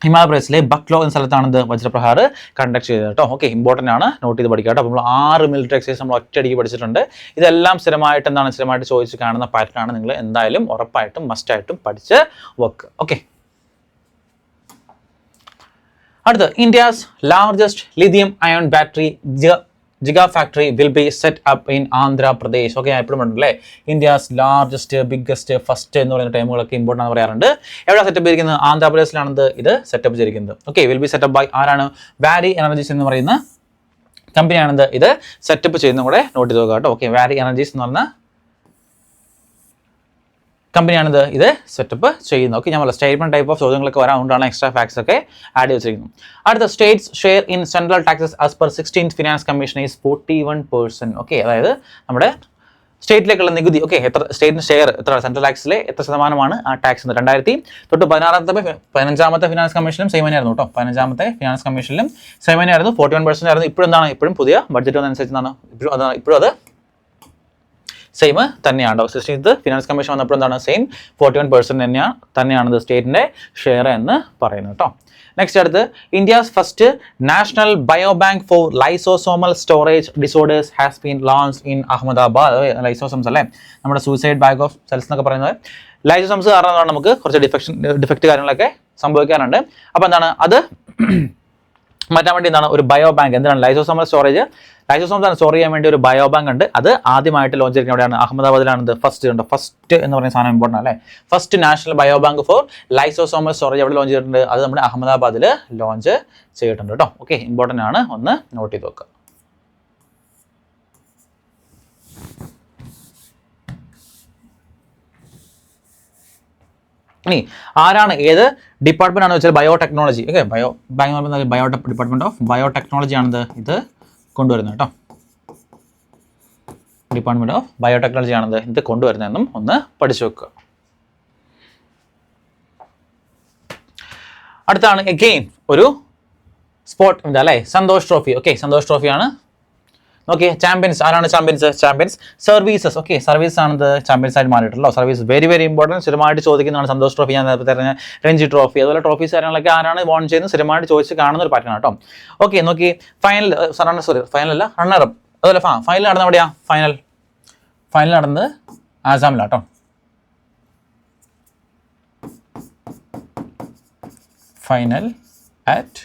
ഹിമാചൽ പ്രദേശിലെ ബക്ലോ എന്ന സ്ഥലത്താണ് വജ്രപ്രഹാർ കണ്ടക്ട് ചെയ്തത് കേട്ടോ. ഓക്കെ ഇമ്പോർട്ടൻ്റ് ആണ്, നോട്ട് ചെയ്ത് പഠിക്കുക കേട്ടോ. അപ്പോൾ നമ്മൾ 6 മിലിറ്ററി എക്സസൈസ് നമ്മൾ ഒറ്റയടിക്ക് പഠിച്ചിട്ടുണ്ട്. ഇതെല്ലാം സ്ഥിരമായിട്ട് ചോദിച്ച് കാണുന്ന പാറ്റേൺ ആണ്. നിങ്ങൾ എന്തായാലും ഉറപ്പായിട്ടും മസ്റ്റായിട്ടും പഠിച്ച് വെക്കുക. ഓക്കെ അടുത്ത് India's largest lithium ion battery giga factory will be set up in Andhra Pradesh. Okay എപ്പോഴും ഉണ്ടല്ലേ ഇന്ത്യസ് ലാർജസ്റ്റ് ബിഗ്ഗസ്റ്റ് ഫസ്റ്റ് എന്ന് പറയുന്ന ടൈമുകളൊക്കെ ഇമ്പോർട്ടൻ്റ് എന്ന് പറയാറുണ്ട്. എവിടെ സെറ്റപ്പ് ചെയ്തിരിക്കുന്നത്? ആന്ധ്രാപ്രദേശിലാണ് ഇത് സെറ്റപ്പ് ചെയ്തിരിക്കുന്നത്. Okay will be set up by ആരാണ്? വാരി എനർജീസ് എന്ന് പറയുന്ന കമ്പനിയാണിത് ഇത് സെറ്റപ്പ് ചെയ്യുന്നത് കൂടെ നോട്ട് ചെയ്ത് നോക്കുക കേട്ടോ. ഓക്കെ വാരി എനർജീസ് എന്ന് പറഞ്ഞ കമ്പനിയാണിത് ഇത് സെറ്റപ്പ് ചെയ്യുന്നത്. ഓക്കെ നമ്മൾ സ്റ്റേറ്റ്മെന്റ് ടൈപ്പ് ഓഫ് ചോദ്യങ്ങളൊക്കെ വരാതുകൊണ്ടാണ് എക്സ്ട്രാ ഫാക്ട്സ് ഒക്കെ ആഡ് ചെയ്ത് വെച്ചിരിക്കുന്നത്. അടുത്ത States share in central taxes as per 16th finance commission is 41%. Okay അതായത് നമ്മുടെ സ്റ്റേറ്റിലേക്കുള്ള നികുതി. ഓക്കെ എത്ര സ്റ്റേറ്റിന് ഷെയർ എത്ര സെൻട്രൽ ടാക്സിലെ എത്ര ശതമാനമാണ് ആ ടാക്സ്? 2015 ഫിനാൻസ് കമ്മീഷനിലും സെയിം തന്നെയായിരുന്നു കേട്ടോ. 15th ഫിനാൻസ് കമ്മീഷനിലും സെയിം തന്നെയായിരുന്നു, 41% ആയിരുന്നു. ഇപ്പോഴും എന്താണ്, ഇപ്പോഴും പുതിയ ബഡ്ജറ്റ് വന്നതനുസരിച്ചാണ് ഇപ്പോഴും അത് സെയിം തന്നെയാണ്. 16th ഫിനാൻസ് കമ്മീഷൻ വന്നപ്പോൾ എന്താണ് സെയിം 41% തന്നെയാണ് സ്റ്റേറ്റിന്റെ ഷെയർ എന്ന് പറയുന്നത് കേട്ടോ. നെക്സ്റ്റ് അടുത്ത് India's first national biobank for lysosomal storage disorders has been launch in Ahmedabad. Lysosomes അല്ലേ, നമ്മുടെ സൂസൈഡ് ബാങ്ക് ഓഫ് സെൽസ് എന്നൊക്കെ പറയുന്നത്. ലൈസോസോംസ് കാരണം നമുക്ക് കുറച്ച് ഡിഫക്റ്റ് കാര്യങ്ങളൊക്കെ സംഭവിക്കാറുണ്ട്. അപ്പോൾ എന്താണ് അത് മാറ്റാൻ വേണ്ടി എന്താണ് ഒരു ബയോ ബാങ്ക്, എന്താണ് ലൈസോസോമൽ സ്റ്റോറേജ്, ലൈസോസോംസ് സ്റ്റോർ ചെയ്യാൻ വേണ്ടി ഒരു ബയോ ബാങ്ക് ഉണ്ട്. അത് ആദ്യമായിട്ട് ലോഞ്ച് ചെയ്തിരിക്കുന്നത് എവിടെയാണ്? അഹമ്മദാബാദിലാണ്. ഫസ്റ്റ് എന്ന് പറയുന്ന സാധനം ഇമ്പോർട്ടൻ്റ് അല്ലേ. First national bio bank for lysosomal storage എവിടെ ലോഞ്ച് ചെയ്തിട്ടുണ്ട്? അത് നമ്മുടെ അഹമ്മദാബാദിൽ ലോഞ്ച് ചെയ്തിട്ടുണ്ട് കേട്ടോ. ഓക്കെ ഇമ്പോർട്ടൻ്റ് ആണ്, ഒന്ന് നോട്ട് ചെയ്ത് വെക്കുക. ഇനി ആരാണ് ഏത് ഡിപ്പാർട്ട്മെന്റ് ആണെന്ന് വെച്ചാൽ biotechnology. Okay department of biotechnology ആണിത് ഇത് കൊണ്ടുവരുന്നത് കേട്ടോ. ഡിപ്പാർട്ട്മെന്റ് ഓഫ് ബയോടെക്നോളജി ആണിത് ഇത് കൊണ്ടുവരുന്നതെന്നും ഒന്ന് പഠിച്ചു വെക്കുക. അടുത്താണ് എഗെയിൻ ഒരു സ്പോർട്ട് അല്ലേ, സന്തോഷ് ട്രോഫി. ഓക്കെ സന്തോഷ് ട്രോഫിയാണ്. ഓക്കെ ചാമ്പ്യൻസ് ആരാണ്? Champions services. ഓക്കെ സർവീസ് ആണ് ചാമ്പ്യൻസ് ആയിട്ട് മാറിയിട്ടുള്ളൂ. സർവീസ് വെരി വെരി ഇമ്പോർട്ടൻറ്റ്, സ്ഥിരമായിട്ട് ചോദിക്കുന്നതാണ്. സന്തോഷ് ട്രോഫി ഞാൻ നേരത്തെ പറഞ്ഞ രഞ്ജി ട്രോഫി, അതുപോലെ ട്രോഫീസ് കാര്യങ്ങളൊക്കെ ആരാണ് വോൺ ചെയ്യുന്നത് സ്ഥിരമായിട്ട് ചോദിച്ച് കാണുന്ന ഒരു പാറ്റേൺ കേട്ടോ. ഓക്കെ നോക്കി ഫൈനൽ അല്ല റണ്ണറപ്പ്. അതുപോലെ ഫൈനൽ നടന്ന എവിടെയാ? ഫൈനൽ നടന്നത് ആസാമിലാണ് കേട്ടോ. Final at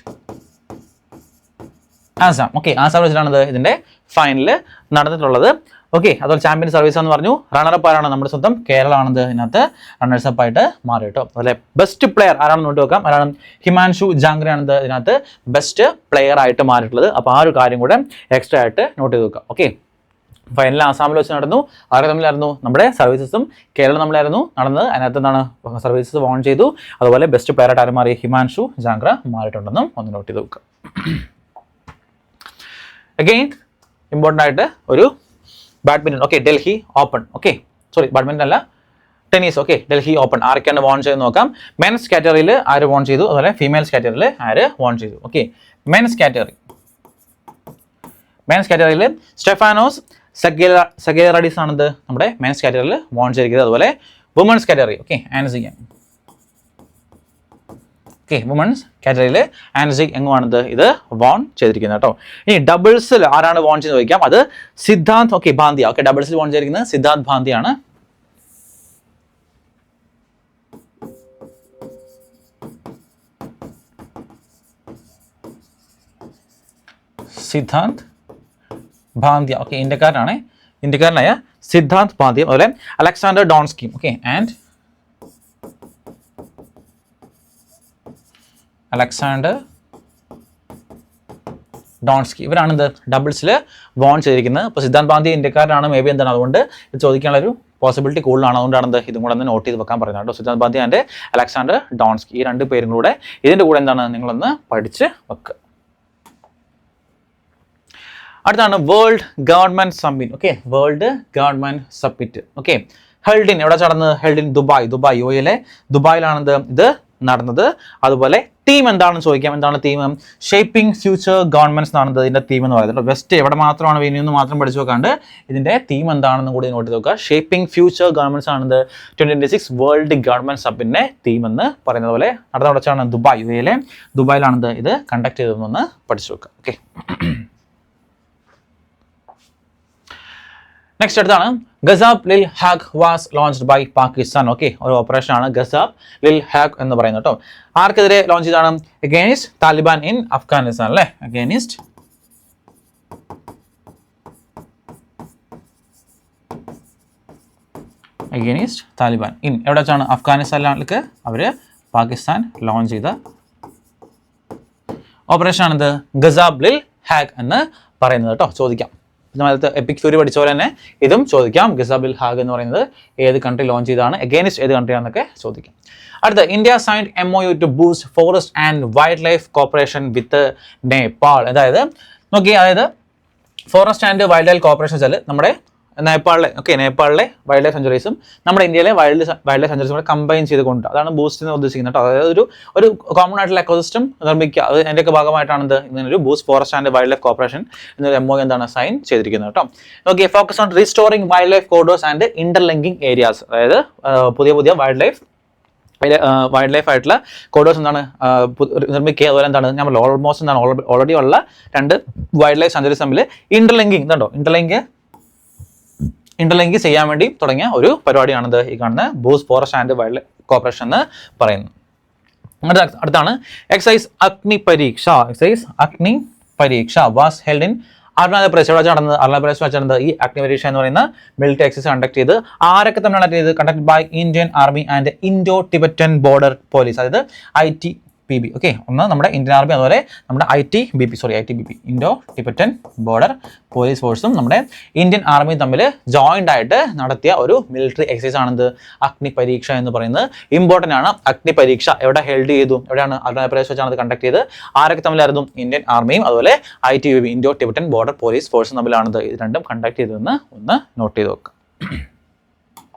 Assam. Okay Assam വെച്ചിട്ടാണ് ഇതിന്റെ ഫൈനൽ നടന്നിട്ടുള്ളത്. ഓക്കെ അതുപോലെ ചാമ്പ്യൻ സർവീസ് എന്ന് പറഞ്ഞു. റണ്ണറപ്പ് ആരാണ്? നമ്മുടെ സ്വന്തം കേരളമാണത് ഇതിനകത്ത് റണ്ണേഴ്സ് അപ്പ് ആയിട്ട് മാറി കേട്ടോ. അതുപോലെ ബെസ്റ്റ് പ്ലെയർ ആരാണെന്ന് നോട്ട് വെക്കാം. ആരാണ്? ഹിമാൻഷു ജാംഗ്രയാണത് ഇതിനകത്ത് ബെസ്റ്റ് പ്ലെയർ ആയിട്ട് മാറിയിട്ടുള്ളത്. അപ്പോൾ ആ ഒരു കാര്യം കൂടെ എക്സ്ട്രാ ആയിട്ട് നോട്ട് ചെയ്ത് വെക്കാം. ഓക്കെ ഫൈനൽ ആസാമിൽ വെച്ച് നടന്നു. ആരെ തമ്മിലായിരുന്നു? നമ്മുടെ സർവീസസും കേരളം തമ്മിലായിരുന്നു നടന്നത്. അതിനകത്ത് എന്താണ് സർവീസസ് വോൺ ചെയ്തു. അതുപോലെ ബെസ്റ്റ് പ്ലെയർ ആയിട്ട് ആര് മാറി? ഹിമാൻഷു ജാംഗ്ര മാറിയിട്ടുണ്ടെന്നും ഒന്ന് നോട്ട് ചെയ്ത് വെക്കുക. അഗെയിൻ ഇമ്പോർട്ടൻ്റ് ആയിട്ട് ഒരു badminton, okay, Delhi open, okay, sorry badminton അല്ല, ടെന്നീസ്, ഓക്കെ, ഡൽഹി ഓപ്പൺ ആരൊക്കെയാണ് വോൺ ചെയ്ത് നോക്കാം. മെൻസ് കാറ്റഗറിയിൽ ആര് വോൺ ചെയ്തു, അതുപോലെ ഫീമെയിൽസ് കാറ്റഗറിയിൽ ആര് വോൺ ചെയ്തു. ഓക്കെ, മെൻസ് കാറ്റഗറിയിൽ സ്റ്റെഫാനോസ് സഗേറഡിസ് ആണത് നമ്മുടെ മെൻസ് കാറ്റഗറിയിൽ വോൺ ചെയ്തിരിക്കുന്നത്. അതുപോലെ women's category, okay, An Se Young, okay, women's കാറ്റഗറിയിൽ ആൻസി യങ് ആണത് ഇത് വോൺ ചെയ്തിരിക്കുന്നത് കേട്ടോ. ഇനി ഡബിൾസിൽ ആരാണ് വോൺ ചെയ്ത് ചോദിക്കാം, അത് സിദ്ധാന്ത്, ഓക്കെ, ഭാന്തിയ, ഓക്കെ, ഡബിൾസിൽ വോൺ ചെയ്തിരിക്കുന്നത് സിദ്ധാന്ത് ഭാന്തിയാണ്. സിദ്ധാന്ത് ഭാന്തിയ, ഓക്കെ, ഇന്ത്യക്കാരനായ സിദ്ധാന്ത് ഭാന്തിയ, അതുപോലെ അലക്സാണ്ടർ ഡോൺസ്കി, ഓക്കെ, ആൻഡ് അലക്സാണ്ടർ ഡോൺസ്കി ഇവരാണ് ഇത് ഡബിൾസിൽ വോൺ ചെയ്തിരിക്കുന്നത്. അപ്പോൾ സിദ്ധാന്ത് ഭാന്തിയ ഇന്ത്യക്കാരനാണ്, മേ ബി എന്താണ്, അതുകൊണ്ട് ഇത് ചോദിക്കാനുള്ള ഒരു പോസിബിലിറ്റി കൂടുതലാണ്, അതുകൊണ്ടാണ് ഇതും കൂടെ ഒന്ന് നോട്ട് ചെയ്ത് വെക്കാൻ പറയുന്നത് കേട്ടോ. സിദ്ധാന്ത് ഭാന്തിയ ആൻഡ് അലക്സാണ്ടർ ഡോൺസ്കി ഈ രണ്ട് പേരും കൂടെ ഇതിൻ്റെ കൂടെ എന്താണ് നിങ്ങളൊന്ന് പഠിച്ച് വെക്കുക. അടുത്താണ് world government summit, okay, world government summit, okay, held in എവിടെ നടന്നത്, ഹെൽഡിൻ ദുബായ് യുഎയിലെ ദുബായിലാണത് ഇത് നടന്നത്. അതുപോലെ തീം എന്താണെന്ന് ചോദിക്കാം, എന്താണ് തീം, ഷേപ്പിംഗ് ഫ്യൂച്ചർ ഗവൺമെന്റ്സ് എന്നാണ് ഇതിന്റെ തീം എന്ന് പറയുന്നത്. വെസ്റ്റ് എവിടെ മാത്രമാണ് വെന്യൂ എന്ന് മാത്രം പഠിച്ചു നോക്കാണ്ട് ഇതിന്റെ തീം എന്താണെന്ന് കൂടി നോട്ട് ചെയ്ത് നോക്കുക. ഷേപ്പിംഗ് ഫ്യൂച്ചർ ഗവൺമെന്റ്സ് ആണത് 2026 വേൾഡ് ഗവൺമെന്റ് സമ്മിറ്റിന്റെ തീം എന്ന് പറയുന്നത്. പോലെ നടന്ന വെച്ചാണ് ദുബായ് യുഎയിലെ ദുബായിലാണത് ഇത് കണ്ടക്ട് ചെയ്തതെന്ന് പഠിച്ചു നോക്കുക. ഓക്കെ, നെക്സ്റ്റ് അടുത്താണ് Ghazab lil Haq was launched by Pakistan, okay, ഒരു ഓപ്പറേഷൻ ആണ് ഗസാബ് ലിൽ ഹാഗ് എന്ന് പറയുന്നത് കേട്ടോ. ആർക്കെതിരെ ലോഞ്ച് ചെയ്താണ്, അഗെയിൻസ്റ്റ് താലിബാൻ ഇൻ അഫ്ഗാനിസ്ഥാൻ, അല്ലേ, അഗെയിൻസ്റ്റ് താലിബാൻ ഇൻ എവിടെ വെച്ചാണ്, അഫ്ഗാനിസ്ഥാനിലേക്ക് അവർ പാകിസ്ഥാൻ ലോഞ്ച് ചെയ്ത ഓപ്പറേഷൻ ആണിത് ഗസാബ് ലിൽ ഹാഗ് എന്ന് പറയുന്നത് കേട്ടോ. ചോദിക്കാം, നേരത്തെ എപ്പിക് ഫ്യൂരി പഠിച്ച പോലെ തന്നെ ഇതും ചോദിക്കാം. ഗസാബ് ലിൽ ഹാഗ് എന്ന് പറയുന്നത് ഏത് കൺട്രി ലോഞ്ച് ചെയ്താണ്, അഗെയിൻസ്റ്റ് ഏത് കൺട്രിയാണെന്നൊക്കെ ചോദിക്കാം. അടുത്ത India signed MOU to boost forest and wildlife cooperation with Nepal. അതായത് നോക്കി, അതായത് forest and wildlife cooperation വെച്ചാൽ നമ്മുടെ നേപ്പാളിലെ വൈൽഡ് ലൈഫ് സെഞ്ചുറീസും നമ്മുടെ ഇന്ത്യയിലെ വൈൽഡ് ലൈഫ് സെഞ്ചുറീസും കൂടെ കമ്പൈൻ ചെയ്തുകൊണ്ട് അതാണ് ബൂസ്റ്റ് എന്ന് ഉദ്ദേശിക്കുന്നത് കേട്ടോ. അതായത് ഒരു കോമൺ ആയിട്ടുള്ള എക്കോസിസ്റ്റം നിർമ്മിക്കുക, അത് അതിൻ്റെയൊക്കെ ഭാഗമായിട്ടാണ് ഇങ്ങനൊരു boost forest and wildlife cooperation എന്നൊരു MOU എന്താണ് സൈൻ ചെയ്തിരിക്കുന്നത് കേട്ടോ. Okay, focus on restoring wildlife corridors and interlinking areas. അതായത് പുതിയ വൈൽഡ് ലൈഫ് ആയിട്ടുള്ള കോറിഡോർസ് എന്താണ് നിർമ്മിക്കുക. അതുപോലെ എന്താണ് നമ്മൾ ഓൾമോസ്റ്റ് എന്താണ് ഓൾറെഡി ഉള്ള രണ്ട് വൈൽഡ് ലൈഫ് സെഞ്ചുറീസ് തമ്മിൽ ഇന്റർലിങ്ക് ചെയ്യാൻ വേണ്ടി തുടങ്ങിയ ഒരു പരിപാടിയാണിത് ഈ കാണുന്ന boost forest and wildlife corporation എന്ന് പറയുന്നത്. അടുത്താണ് എക്സൈസ് അഗ്നി പരീക്ഷ was held in Arunachal Pradesh വെച്ച് നടന്നത് ഈ അഗ്നി പരീക്ഷ എന്ന് പറയുന്ന മിലിറ്ററി എക്സൈസ് കണ്ടക്ട് ചെയ്ത് ആരൊക്കെ തമ്മിലാണ് conduct by Indian Army and Indo Tibetan Border Police, അതായത് ITBP, ഓക്കെ, ഒന്ന് നമ്മുടെ ഇന്ത്യൻ ആർമി അതുപോലെ നമ്മുടെ ITBP Indo Tibetan Border Police ഫോഴ്സും നമ്മുടെ ഇന്ത്യൻ ആർമിയും തമ്മിൽ ജോയിന്റ് ആയിട്ട് നടത്തിയ ഒരു മിലിറ്ററി എക്സൈസ് ആണിത് അഗ്നി പരീക്ഷ എന്ന് പറയുന്നത്. ഇമ്പോർട്ടൻ്റ് ആണ്. അഗ്നി പരീക്ഷ എവിടെ ഹെൽഡ് ചെയ്തു, എവിടെയാണ്, അരുണാചൽ പ്രദേശ് വെച്ചാണ് അത് കണ്ടക്ട് ചെയ്ത്. ആരൊക്കെ തമ്മിലായിരുന്നു, ഇന്ത്യൻ ആർമിയും അതുപോലെ ITBP Indo Tibetan Border Police ഫോഴ്സും തമ്മിലാണിത് ഇത് രണ്ടും കണ്ടക്ട് ചെയ്തതെന്ന് ഒന്ന് നോട്ട് ചെയ്ത് നോക്കുക.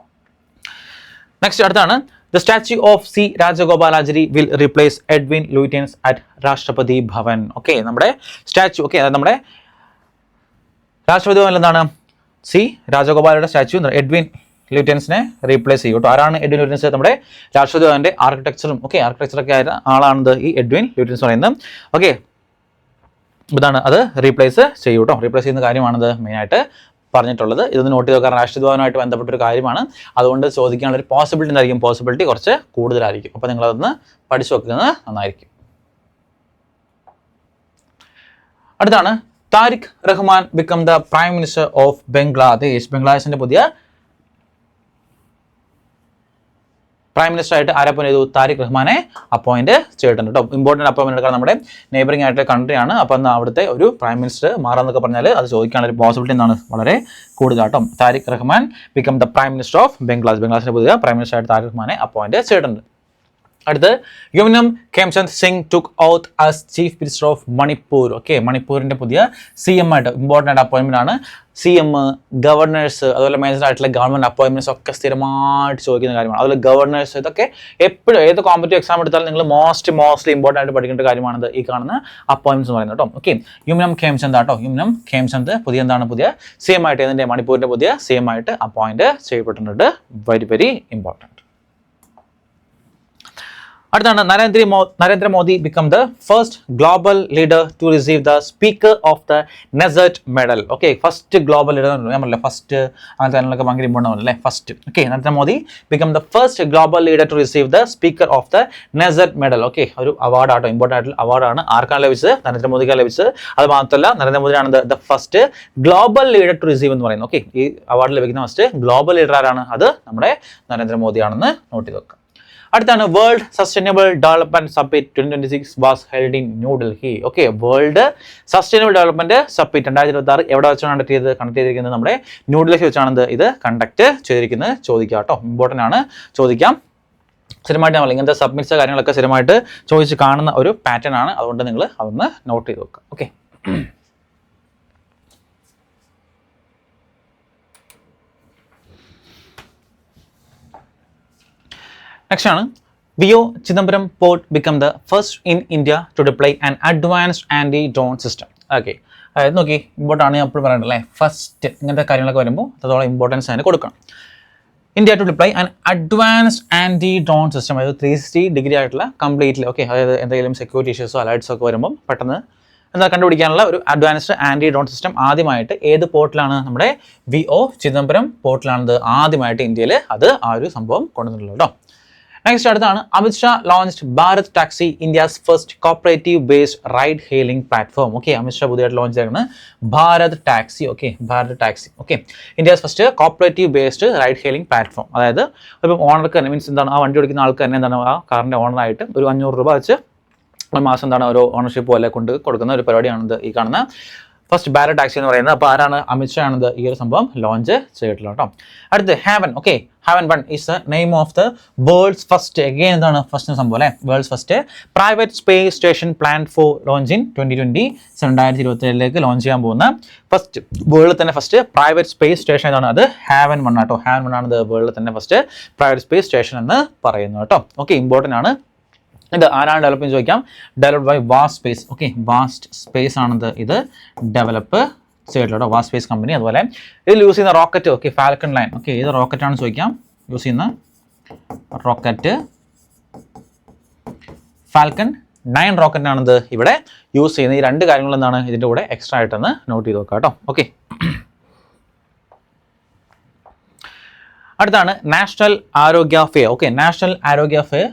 നെക്സ്റ്റ് അടുത്താണ് The statue of C. Rajagopalachari will replace Edwin Lutyens at Rashtrapati Bhavan. Okay, നമ്മുടെ സ്റ്റാച്യു, ഓക്കെ, നമ്മുടെ രാഷ്ട്രപതി ഭവനിൽ എന്താണ് C. രാജഗോപാലയുടെ സ്റ്റാച്യു എഡ്വിൻ ല്യൂറ്റൻസിനെ റീപ്ലേസ് ചെയ്യും കേട്ടോ. ആരാണ് എഡ്വിൻ ല്യൂറ്റൻസ്? നമ്മുടെ രാഷ്ട്രപതി ഭവന്റെ ആർക്കിടെക്ചറൊക്കെ ആയ ആളാണ് ഈ എഡ്വിൻ ല്യൂറ്റൻസ് പറയുന്നത്. ഓക്കെ, ഇതാണ് അത് റീപ്ലേസ് ചെയ്യും കേട്ടോ. റീപ്ലേസ് ചെയ്യുന്ന കാര്യമാണത് മെയിനായിട്ട് പറഞ്ഞിട്ടുള്ളത്. ഇതൊന്ന് നോട്ട് ചെയ്ത് നോക്കാം, രാഷ്ട്രീയ ഭവനുമായിട്ട് ബന്ധപ്പെട്ടൊരു കാര്യമാണ്. അതുകൊണ്ട് ചോദിക്കാനുള്ള ഒരു പോസിബിലിറ്റി കുറച്ച് കൂടുതലായിരിക്കും. അപ്പോൾ നിങ്ങളതൊന്ന് പഠിച്ചു വെക്കുന്നത് നന്നായിരിക്കും. അടുത്താണ് Tariq Rahman become the prime minister of Bangladesh. ബംഗ്ലാദേശിന്റെ പുതിയ പ്രൈം മിനിസ്റ്റർ ആയിട്ട് ആരെ അപ്പോയിന്റ് ചെയ്തു? താരിഖ് റഹ്മാനെ അപ്പോയിന്റ് ചെയ്തിട്ടുണ്ട് കേട്ടോ. ഇമ്പോർട്ടൻറ്റ് അപ്പോയിൻമെന്റ് എടുക്കാൻ നമ്മുടെ നെയ്ബറിംഗ് ആയിട്ടുള്ള കൺട്രിയാണ്. അപ്പോൾ എന്നാൽ അവിടുത്തെ ഒരു പ്രൈം മിനിസ്റ്റർ മാറാന്നൊക്കെ പറഞ്ഞാൽ അത് ചോദിക്കാനുള്ള ഒരു പോസിബിലിറ്റി എന്താണ് വളരെ കൂടുതലാട്ടോ. Tarique Rahman become the prime minister of Bangladesh. ബംഗ്ലാദേശിന്റെ പുതിയ പ്രൈം മിനിസ്റ്റർ ആയിട്ട് താരിഖ് റഹ്മാനെ അപ്പോയിന്റ് ചെയ്തിട്ടുണ്ട്. അടുത്ത് Yumnam Khemchand Singh took oath as chief minister of Manipur. Okay, മണിപ്പൂരിൻ്റെ പുതിയ CM ആയിട്ട് ഇമ്പോർട്ടൻ്റ് അപ്പോയിൻമെൻ്റ് ആണ്. CM, ഗവർണേഴ്സ്, അതുപോലെ മേജർ ആയിട്ടുള്ള ഗവൺമെൻറ് അപ്പോയിൻമെൻറ്റ്സ് ഒക്കെ സ്ഥിരമായിട്ട് ചോദിക്കുന്ന കാര്യമാണ്. അതുപോലെ ഗവർണേഴ്സ്, ഇതൊക്കെ എപ്പോഴും ഏത് കോമ്പറ്റീവ് എക്സാം എടുത്താലും നിങ്ങൾ മോസ്റ്റ്ലി ഇമ്പോർട്ടൻ്റ് ആയിട്ട് പഠിക്കേണ്ട കാര്യമാണത് ഈ കാണുന്ന അപ്പോയിൻമെൻറ്റ്സ് എന്ന് പറയുന്നത് കേട്ടോ. ഓക്കെ, യുമ്നം ഖേംചന്ദ് ആട്ടോ, യുമ്നം ഖേംചന്ദ് പുതിയ CM ആയിട്ട് ഇതിൻ്റെ മണിപ്പൂരിൻ്റെ പുതിയ CM ആയിട്ട് അപ്പോയിൻറ്റ് ചെയ്യപ്പെട്ടിട്ടുണ്ട്. Very very important. അടുത്താണ് Narendra Modi become the first global leader to receive the Speaker of the Nezert Medal. Okay, first global leader ഞാൻ പറഞ്ഞില്ല, ഫസ്റ്റ് അങ്ങനത്തെ കാര്യങ്ങളൊക്കെ ഭയങ്കര ഇമ്പോർട്ടൻ്റ് അല്ലേ, first. Okay, Narendra Modi become the first global leader to receive the Speaker of the Nezert Medal. Okay, ഒരു അവാർഡാട്ടോ, important ആയിട്ടുള്ള അവാർഡാണ്. ആർക്കാണ് ലഭിച്ചത്? നരേന്ദ്രമോദിക്കാണ് ലഭിച്ചത്. അത് മാത്രമല്ല നരേന്ദ്രമോദിയാണ് the first global leader to receive എന്ന് പറയുന്നത്. ഓക്കെ, ഈ അവാർഡ് ലഭിക്കുന്ന ഫസ്റ്റ് ഗ്ലോബൽ ലീഡർ ആരാണ്? അത് നമ്മുടെ നരേന്ദ്രമോദിയാണെന്ന് നോട്ട് ചെയ്ത് വെക്കുക. അടുത്താണ് world sustainable development summit 2026 was held in New Delhi. Okay, world sustainable development summit 2026 എവിടെ വെച്ചാണ് കണ്ടക്ട് ചെയ്തിരിക്കുന്നത്? നമ്മുടെ ന്യൂഡൽഹി വെച്ചാണ് ഇത് കണ്ടക്ട് ചെയ്തിരിക്കുന്നത്. ചോദിക്കാം കേട്ടോ, ഇമ്പോർട്ടൻ്റ് ആണ്, ചോദിക്കാം. സ്ഥിരമായിട്ട് നമ്മൾ ഇങ്ങനത്തെ സബ്മിറ്റ്സ് കാര്യങ്ങളൊക്കെ സ്ഥിരമായിട്ട് ചോദിച്ച് കാണുന്ന ഒരു പാറ്റേൺ ആണ്. അതുകൊണ്ട് നിങ്ങൾ അതൊന്ന് നോട്ട് ചെയ്ത് വെക്കുക. ഓക്കെ, നെക്സ്റ്റ് ആണ് VO Chidambaram Port become the first in India to deploy an advanced anti-drone system. Okay, അതായത് നോക്കി ഇമ്പോർട്ടൻ്റ് ആണ്, ഞാൻ എപ്പോഴും പറയണ്ടല്ലേ, ഫസ്റ്റ് ഇങ്ങനത്തെ കാര്യങ്ങളൊക്കെ വരുമ്പോൾ അതോളം ഇമ്പോർട്ടൻസ് അതിന് കൊടുക്കണം. India to deploy an advanced anti drone system, അതായത് 360 ഡിഗ്രി ആയിട്ടുള്ള കംപ്ലീറ്റ്ലി. ഓക്കെ, അതായത് എന്തെങ്കിലും സെക്യൂരിറ്റി ഇഷ്യൂസോ അലർട്ട്സോ ഒക്കെ വരുമ്പോൾ പെട്ടെന്ന് കണ്ടുപിടിക്കാനുള്ള ഒരു അഡ്വാൻസ്ഡ് ആൻറ്റി ഡ്രോൺ സിസ്റ്റം ആദ്യമായിട്ട് ഏത് പോർട്ടിലാണ്? നമ്മുടെ VO ചിദംബരം പോർട്ടിലാണത് ആദ്യമായിട്ട് ഇന്ത്യയിൽ അത് ആ ഒരു സംഭവം കൊണ്ടുവന്നിട്ടുള്ളത് കേട്ടോ. നെക്സ്റ്റ് അടുത്താണ് Amit Shah launched Bharat taxi, India's first cooperative based ride hailing platform. Okay, Amit Shah പുതിയതായിട്ട് ലോഞ്ച് ചെയ്യുന്നത് Bharat taxi. Okay, Bharat taxi. Okay, India's first cooperative based ride hailing platform. അതായത് ഇപ്പം ഓണർക്ക് തന്നെ മീൻസ് എന്താണ്, ആ വണ്ടി ഓടിക്കുന്ന ആൾക്ക് തന്നെ എന്താണ്, ആ കാറിൻ്റെ ഓണറായിട്ട് ഒരു 500 രൂപ വെച്ച് ഒരു മാസം എന്താണ് ഒരു ഓണർഷിപ്പ് പോലെ കൊണ്ട് കൊടുക്കുന്ന ഒരു പരിപാടിയാണിത് ഈ കാണുന്ന ഫസ്റ്റ് ഭാരത് ടാക്സി എന്ന് പറയുന്നത്. അപ്പോൾ ആരാണ്? അമിത് ഷാ ആണിത് ഈ ഒരു സംഭവം ലോഞ്ച് ചെയ്തിട്ടുള്ളത് കേട്ടോ. അടുത്ത് Haven. Okay, Haven 1 is the name of the world's first, again എന്താണ് ഫസ്റ്റ് സംഭവം അല്ലേ, world's first private space station plan for launch in 2020, 2027 launch ചെയ്യാൻ പോകുന്ന ഫസ്റ്റ് വേൾഡിൽ തന്നെ ഫസ്റ്റ് പ്രൈവറ്റ് സ്പേസ് സ്റ്റേഷൻ ഏതാണ്? അത് ഹാവൻ 1 ആട്ടോ. ഹാവൻ 1 ആണ് വേൾഡിൽ തന്നെ ഫസ്റ്റ് പ്രൈവറ്റ് സ്പേസ് സ്റ്റേഷൻ എന്ന് പറയുന്നത് കേട്ടോ. ഓക്കെ, ഇമ്പോർട്ടൻ്റ് ആണ്. ഇത് ആരാണ് ഡെവലപ്പ് ചെയ്യുന്നത് ചോദിക്കാം. Developed by Vast Space. Okay, Vast Space ആണത് ഇത് ഡെവലപ്പ് ചെയ്തിട്ടുള്ള വാസ്റ്റ് സ്പേസ് കമ്പനി. അതുപോലെ ഇതിൽ യൂസ് ചെയ്യുന്ന റോക്കറ്റ്, ഓക്കെ, ഫാൽക്കൺ 9. ഓക്കെ, ഏത് റോക്കറ്റ് ആണ് ചോദിക്കാം. യൂസ് ചെയ്യുന്ന റോക്കറ്റ് ഫാൽക്കൺ 9 റോക്കറ്റാണിത് ഇവിടെ യൂസ് ചെയ്യുന്നത്. ഈ രണ്ട് കാര്യങ്ങൾ എന്താണ് ഇതിൻ്റെ കൂടെ എക്സ്ട്രാ ആയിട്ടൊന്ന് നോട്ട് ചെയ്ത് വെക്കാം കേട്ടോ. ഓക്കെ, അടുത്താണ് നാഷണൽ ആരോഗ്യ ഫെയർ. ഓക്കെ, നാഷണൽ ആരോഗ്യ ഫെയർ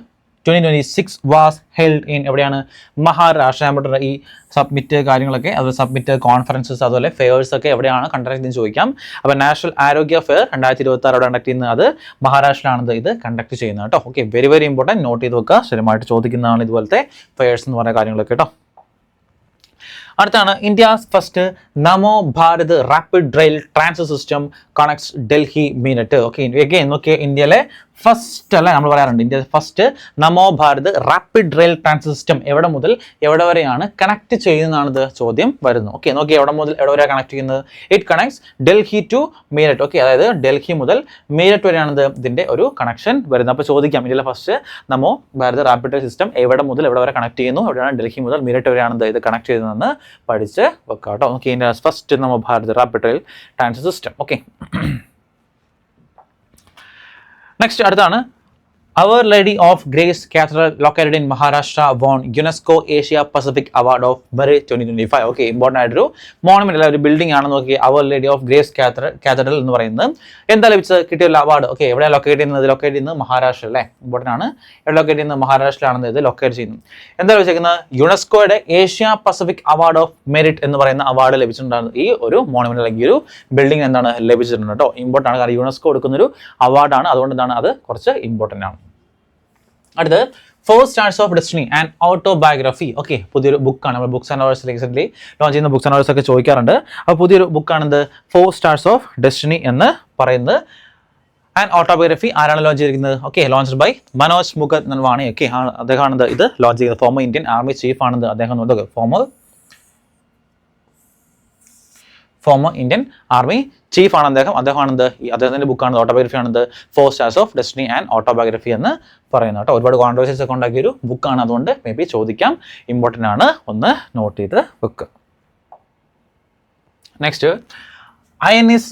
2026 വാസ് ഹെൽഡ് ഇൻ എവിടെയാണ്? മഹാരാഷ്ട്ര. നമ്മുടെ ഈ സബ്മിറ്റ് കാര്യങ്ങളൊക്കെ, അതുപോലെ സബ്മിറ്റ് കോൺഫറൻസസ്, അതുപോലെ ഫെയേഴ്സ് ഒക്കെ എവിടെയാണ് കണ്ടക്ട് ചെയ്യുന്നത് ചോദിക്കാം. അപ്പോൾ നാഷണൽ ആരോഗ്യ ഫെയർ 2026 കണ്ടക്ട് ചെയ്യുന്നത് അത് മഹാരാഷ്ട്രയിലാണ് ഇത് കണ്ടക്ട് ചെയ്യുന്നത് കേട്ടോ. Okay, very very important, note ചെയ്ത് വെക്കുക. സ്ഥിരമായിട്ട് ചോദിക്കുന്നതാണ് ഇതുപോലത്തെ ഫെയേഴ്സ് എന്ന് പറയുന്ന കാര്യങ്ങളൊക്കെ കേട്ടോ. അടുത്താണ് India's first Namo Bharat rapid rail transport system connects Delhi Meerut. Okay, again നോക്കിയ ഇന്ത്യയിലെ ഫസ്റ്റ് അല്ല നമ്മൾ പറയാറുണ്ട്, India first Namo Bharat rapid rail transport system എവിടെ മുതൽ എവിടെ വരെയാണ് കണക്ട് ചെയ്യുന്നതാണിത് ചോദ്യം വരുന്നു. ഓക്കെ, നോക്കി എവിടെ മുതൽ എവിടെ വരെ കണക്ട് ചെയ്യുന്നത്? It connects Delhi to Meerut. Okay, അതായത് ഡൽഹി മുതൽ മീരറ്റ് വരെയാണ് ഇതിൻ്റെ ഒരു കണക്ഷൻ വരുന്നത്. അപ്പോൾ ചോദിക്കാം ഇന്ത്യയിലെ first Namo Bharat rapid rail system എവിടെ മുതൽ എവിടെ വരെ കണക്ട് ചെയ്യുന്നു, എവിടെയാണ് ഡൽഹി മുതൽ മീരറ്റ് വരെയാണ് ഇത് കണക്ട് ചെയ്യുന്നതെന്ന് പഠിച്ച് വെക്കാം കേട്ടോ. Okay, India first Namo Bharat rapid rail transport system. Okay, next അടുത്താണ് Our Lady of Grace Cathedral located in Maharashtra won UNESCO Asia Pacific Award of Merit 2025. Okay, important ആയിട്ടൊരു മോണമെന്റ് അല്ല, ഒരു ബിൽഡിംഗ് ആണ്. നോക്കി Our Lady of Grace Cathedral എന്ന് പറയുന്നത് എന്താ ലഭിച്ചത്? കിട്ടിയുള്ള അവാർഡ്. ഓക്കെ, എവിടെയാണ് ലൊക്കേറ്റ് ചെയ്യുന്നത്? മഹാരാഷ്ട്ര അല്ലേ, ഇമ്പോർട്ടൻ്റ് ആണ്. എവിടെ ലൊക്കേറ്റ് ചെയ്യുന്നത്? മഹാരാഷ്ട്രയിലാണ് ഇത് ലൊക്കേറ്റ് ചെയ്യുന്നത്. എന്താ ലഭിച്ചിരിക്കുന്നത്? യുനെസ്കോയുടെ Asia Pacific award of merit എന്ന് പറയുന്ന അവാർഡ് ലഭിച്ചിട്ടുണ്ടായിരുന്നു. ഈ ഒരു മോണമെന്റ് അല്ലെങ്കിൽ ഒരു ബിൽഡിംഗ് എന്താണ് ലഭിച്ചിട്ടുണ്ട് കേട്ടോ. ഇമ്പോർട്ടൻ്റ് ആണ്, കാരണം യുനെസ്കോ കൊടുക്കുന്നൊരു അവാർഡാണ്. അതുകൊണ്ട് എന്താണ് അത് കുറച്ച് ഇമ്പോർട്ടൻ്റ് ആണ്. അടുത്തത് 4 Stars of Destiny and autobiography. Okay, പുതിയൊരു ബുക്കാണ്. നമ്മൾ books and hours recently launch ചെയ്യുന്ന ബുക്സ് ആൻഡ് അവേഴ്സ് ഒക്കെ ചോദിക്കാറുണ്ട്. അപ്പോൾ പുതിയൊരു ബുക്കാണിത് 4 Stars of Destiny എന്ന് പറയുന്നത്. ആൻഡ് ഓട്ടോബയോഗ്രഫി ആരാണ് ലോഞ്ച് ചെയ്തിരിക്കുന്നത്? Okay, launched by Manoj Mukund Nalwani. Okay, അദ്ദേഹമാണ് ഇത് ലോഞ്ച് ചെയ്തത്. ഫോമർ ഇന്ത്യൻ ആർമി ചീഫ് ആണിത് അദ്ദേഹം. ഫോമർ ഇന്ത്യൻ ആർമി ചീഫ് ആണ് അദ്ദേഹമാണിത്. അദ്ദേഹത്തിന്റെ ബുക്കാണ് ഓട്ടോബയോഗ്രഫി ആണിത്. 4 Stars of Destiny and autobiography എന്ന് പറയുന്നത് കേട്ടോ. ഒരുപാട് കോൺട്രവേഴ്സീസ് ഒക്കെ ഉണ്ടാക്കിയ ഒരു ബുക്കാണ്, അതുകൊണ്ട് മേ ബി ചോദിക്കാം, ഇമ്പോർട്ടൻ്റ് ആണ്, ഒന്ന് നോട്ട് ചെയ്ത് വെക്കുക. Next, INS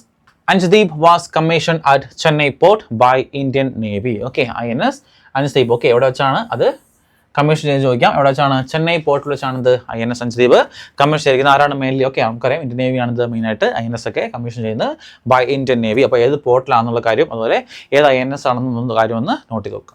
Anjadeep was commissioned at Chennai port by Indian Navy. Okay, INS Anjadeep. Okay, എവിടെ വെച്ചാണ് അത് കമ്മീഷൻ ചെയ്ത് ചോദിക്കാം. എവിടെ വെച്ചാണ്? ചെന്നൈ പോർട്ടിൽ വെച്ചാണ് ഇത് INS Anjadeep കമ്മീഷൻ ചെയ്തിരിക്കുന്നത്. ആരാണ് മെയിൻലി? ഓക്കെ, നമുക്കറിയാം ഇന്ത്യൻ നേവി ആണിത് മെയിനായിട്ട് INS ഒക്കെ കമ്മീഷൻ ചെയ്യുന്നത് ബൈ ഇന്ത്യൻ നേവി. അപ്പോൾ ഏത് പോർട്ടിലാണെന്നുള്ള കാര്യം, അതുപോലെ ഏത് INS ആണെന്നുള്ള കാര്യം ഒന്ന് നോട്ട് ചെയ്ത് നോക്കുക.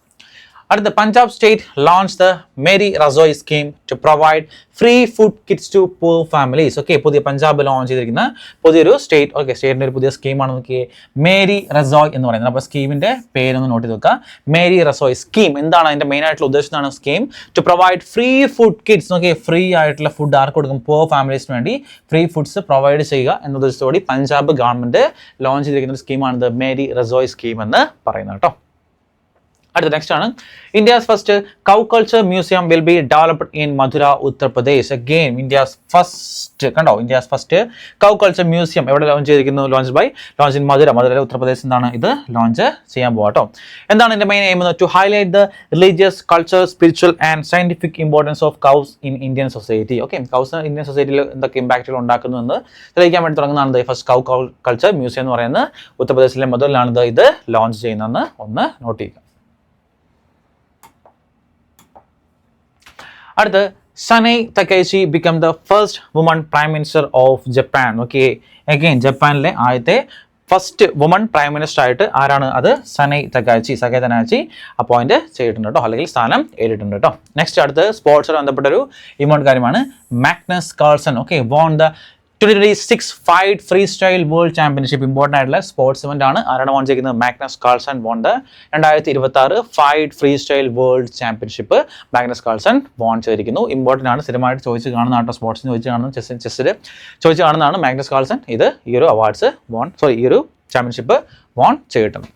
അടുത്ത, Punjab state launch the Meri Rasoi scheme to provide free food kits to poor families. Okay, പുതിയ പഞ്ചാബ് ലോഞ്ച് ചെയ്തിരിക്കുന്ന പുതിയൊരു സ്റ്റേറ്റ്. ഓക്കെ, സ്റ്റേറ്റിൻ്റെ ഒരു പുതിയ സ്കീമാണ് നോക്കിയേ, മേരി റസോയ് എന്ന് പറയുന്നത്. അപ്പോൾ സ്കീമിൻ്റെ പേരൊന്ന് നോട്ട് ചെയ്ത് വെക്കുക. മേരി റസോയ് സ്കീം എന്താണ്? അതിൻ്റെ മെയിൻ ആയിട്ടുള്ള ഉദ്ദേശം scheme to provide free food kits. Okay, free ആയിട്ടുള്ള ഫുഡ് ആർക്ക് കൊടുക്കും? പൂർ ഫാമിലീസിന് വേണ്ടി ഫ്രീ ഫുഡ്സ് പ്രൊവൈഡ് ചെയ്യുക എന്ന ഉദ്ദേശത്തോടെ പഞ്ചാബ് ഗവൺമെൻറ് ലോഞ്ച് ചെയ്തിരിക്കുന്ന ഒരു സ്കീമാണിത് മേരി റസോയ് സ്കീം എന്ന് പറയുന്നത് കേട്ടോ. അടുത്ത നെക്സ്റ്റ് ആണ്, India's first cow culture museum will be developed in Mathura Uttar Pradesh. Again India's first, കണ്ടോ, India's first cow culture museum എവിടെ ലോഞ്ച് ചെയ്തിരിക്കുന്നു? ലോഞ്ച് ഇൻ മധുര ഉത്തർപ്രദേശ് എന്നാണ് ഇത് ലോഞ്ച് ചെയ്യാൻ പോകാട്ടോ. എന്താണ് ഇതിന്റെ main aim? To highlight the religious, culture, spiritual and scientific importance of cows in Indian society. Okay, cows Indian സൊസൈറ്റിയിൽ എന്തൊക്കെ ഇമ്പാക്റ്റുകൾ ഉണ്ടാക്കുന്നു എന്ന് തെളിയിക്കാൻ വേണ്ടി തുടങ്ങുന്നതാണ് ഫസ്റ്റ് കൗ കൾച്ചർ മ്യൂസിയം എന്ന് പറയുന്നത്. ഉത്തർപ്രദേശിലെ മധുരയിലാണ് ഇത് ലോഞ്ച് ചെയ്യുന്നതെന്ന് ഒന്ന് നോട്ട് ചെയ്യുക. അടുത്ത്, Sanae Takaichi become the first woman prime minister of Japan. Okay, again ജപ്പാനിലെ ആദ്യത്തെ ഫസ്റ്റ് വുമൺ പ്രൈം മിനിസ്റ്റർ ആയിട്ട് ആരാണ്? അത് സനൈ തകൈച്ചി അപ്പോയിന്റ് ചെയ്തിട്ടുണ്ട് കേട്ടോ, അല്ലെങ്കിൽ സ്ഥാനം ഏറ്റിട്ടുണ്ട് കേട്ടോ. നെക്സ്റ്റ്, അടുത്ത് സ്പോർട്സുമായി ബന്ധപ്പെട്ട ഒരു ഇമ്പോർട്ടൻ്റ് കാര്യമാണ്. Magnus Carlsen okay won the 2026 FIDE freestyle world championship. Important ആയിട്ടുള്ള സ്പോർട്സ് ഇവന്റ് ആണ്. ആരാണ് വോൺ ചെയ്യുന്നത്? Magnus Carlsen won the 2026 FIDE freestyle world championship Magnus Carlsen won ചെയ്തിരിക്കുന്നു. ഇമ്പോർട്ടൻ്റ് ആണ്, സ്ഥിരമായിട്ട് ചോദിച്ച് കാണുന്ന ആട്ടോ, സ്പോർട്സിന് ചോദിച്ച് കാണുന്ന, ചെസ്സിൽ ചോദിച്ച് കാണുന്നതാണ് മാഗ്നസ് കാൾസൺ. ഇത് ഈ ഒരു അവാർഡ്സ് ഈ ഒരു ചാമ്പ്യൻഷിപ്പ് വോൺ ചെയ്തിട്ടുണ്ട്.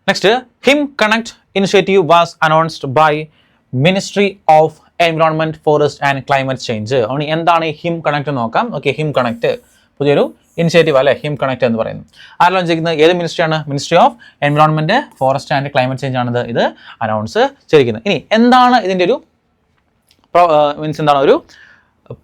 Next, Him connect initiative was announced by ministry of environment, forest and climate change. അതുകൊണ്ട് എന്താണ് ഈ ഹിം കണക്ട് നോക്കാം. ഓക്കെ, ഹിം കണക്ട് പുതിയൊരു ഇനിഷ്യേറ്റീവ് അല്ലെ, ഹിം കണക്ട് എന്ന് പറയുന്നത്. ആര് ലോഞ്ച് ചെയ്യുന്നത്? ഏത് മിനിസ്ട്രിയാണ്? Ministry of environment, forest and climate change ആണ് ഇത് അനൗൺസ് ചെയ്തിരിക്കുന്നത്. ഇനി എന്താണ് ഇതിൻ്റെ ഒരു മീൻസ് എന്താണ് ഒരു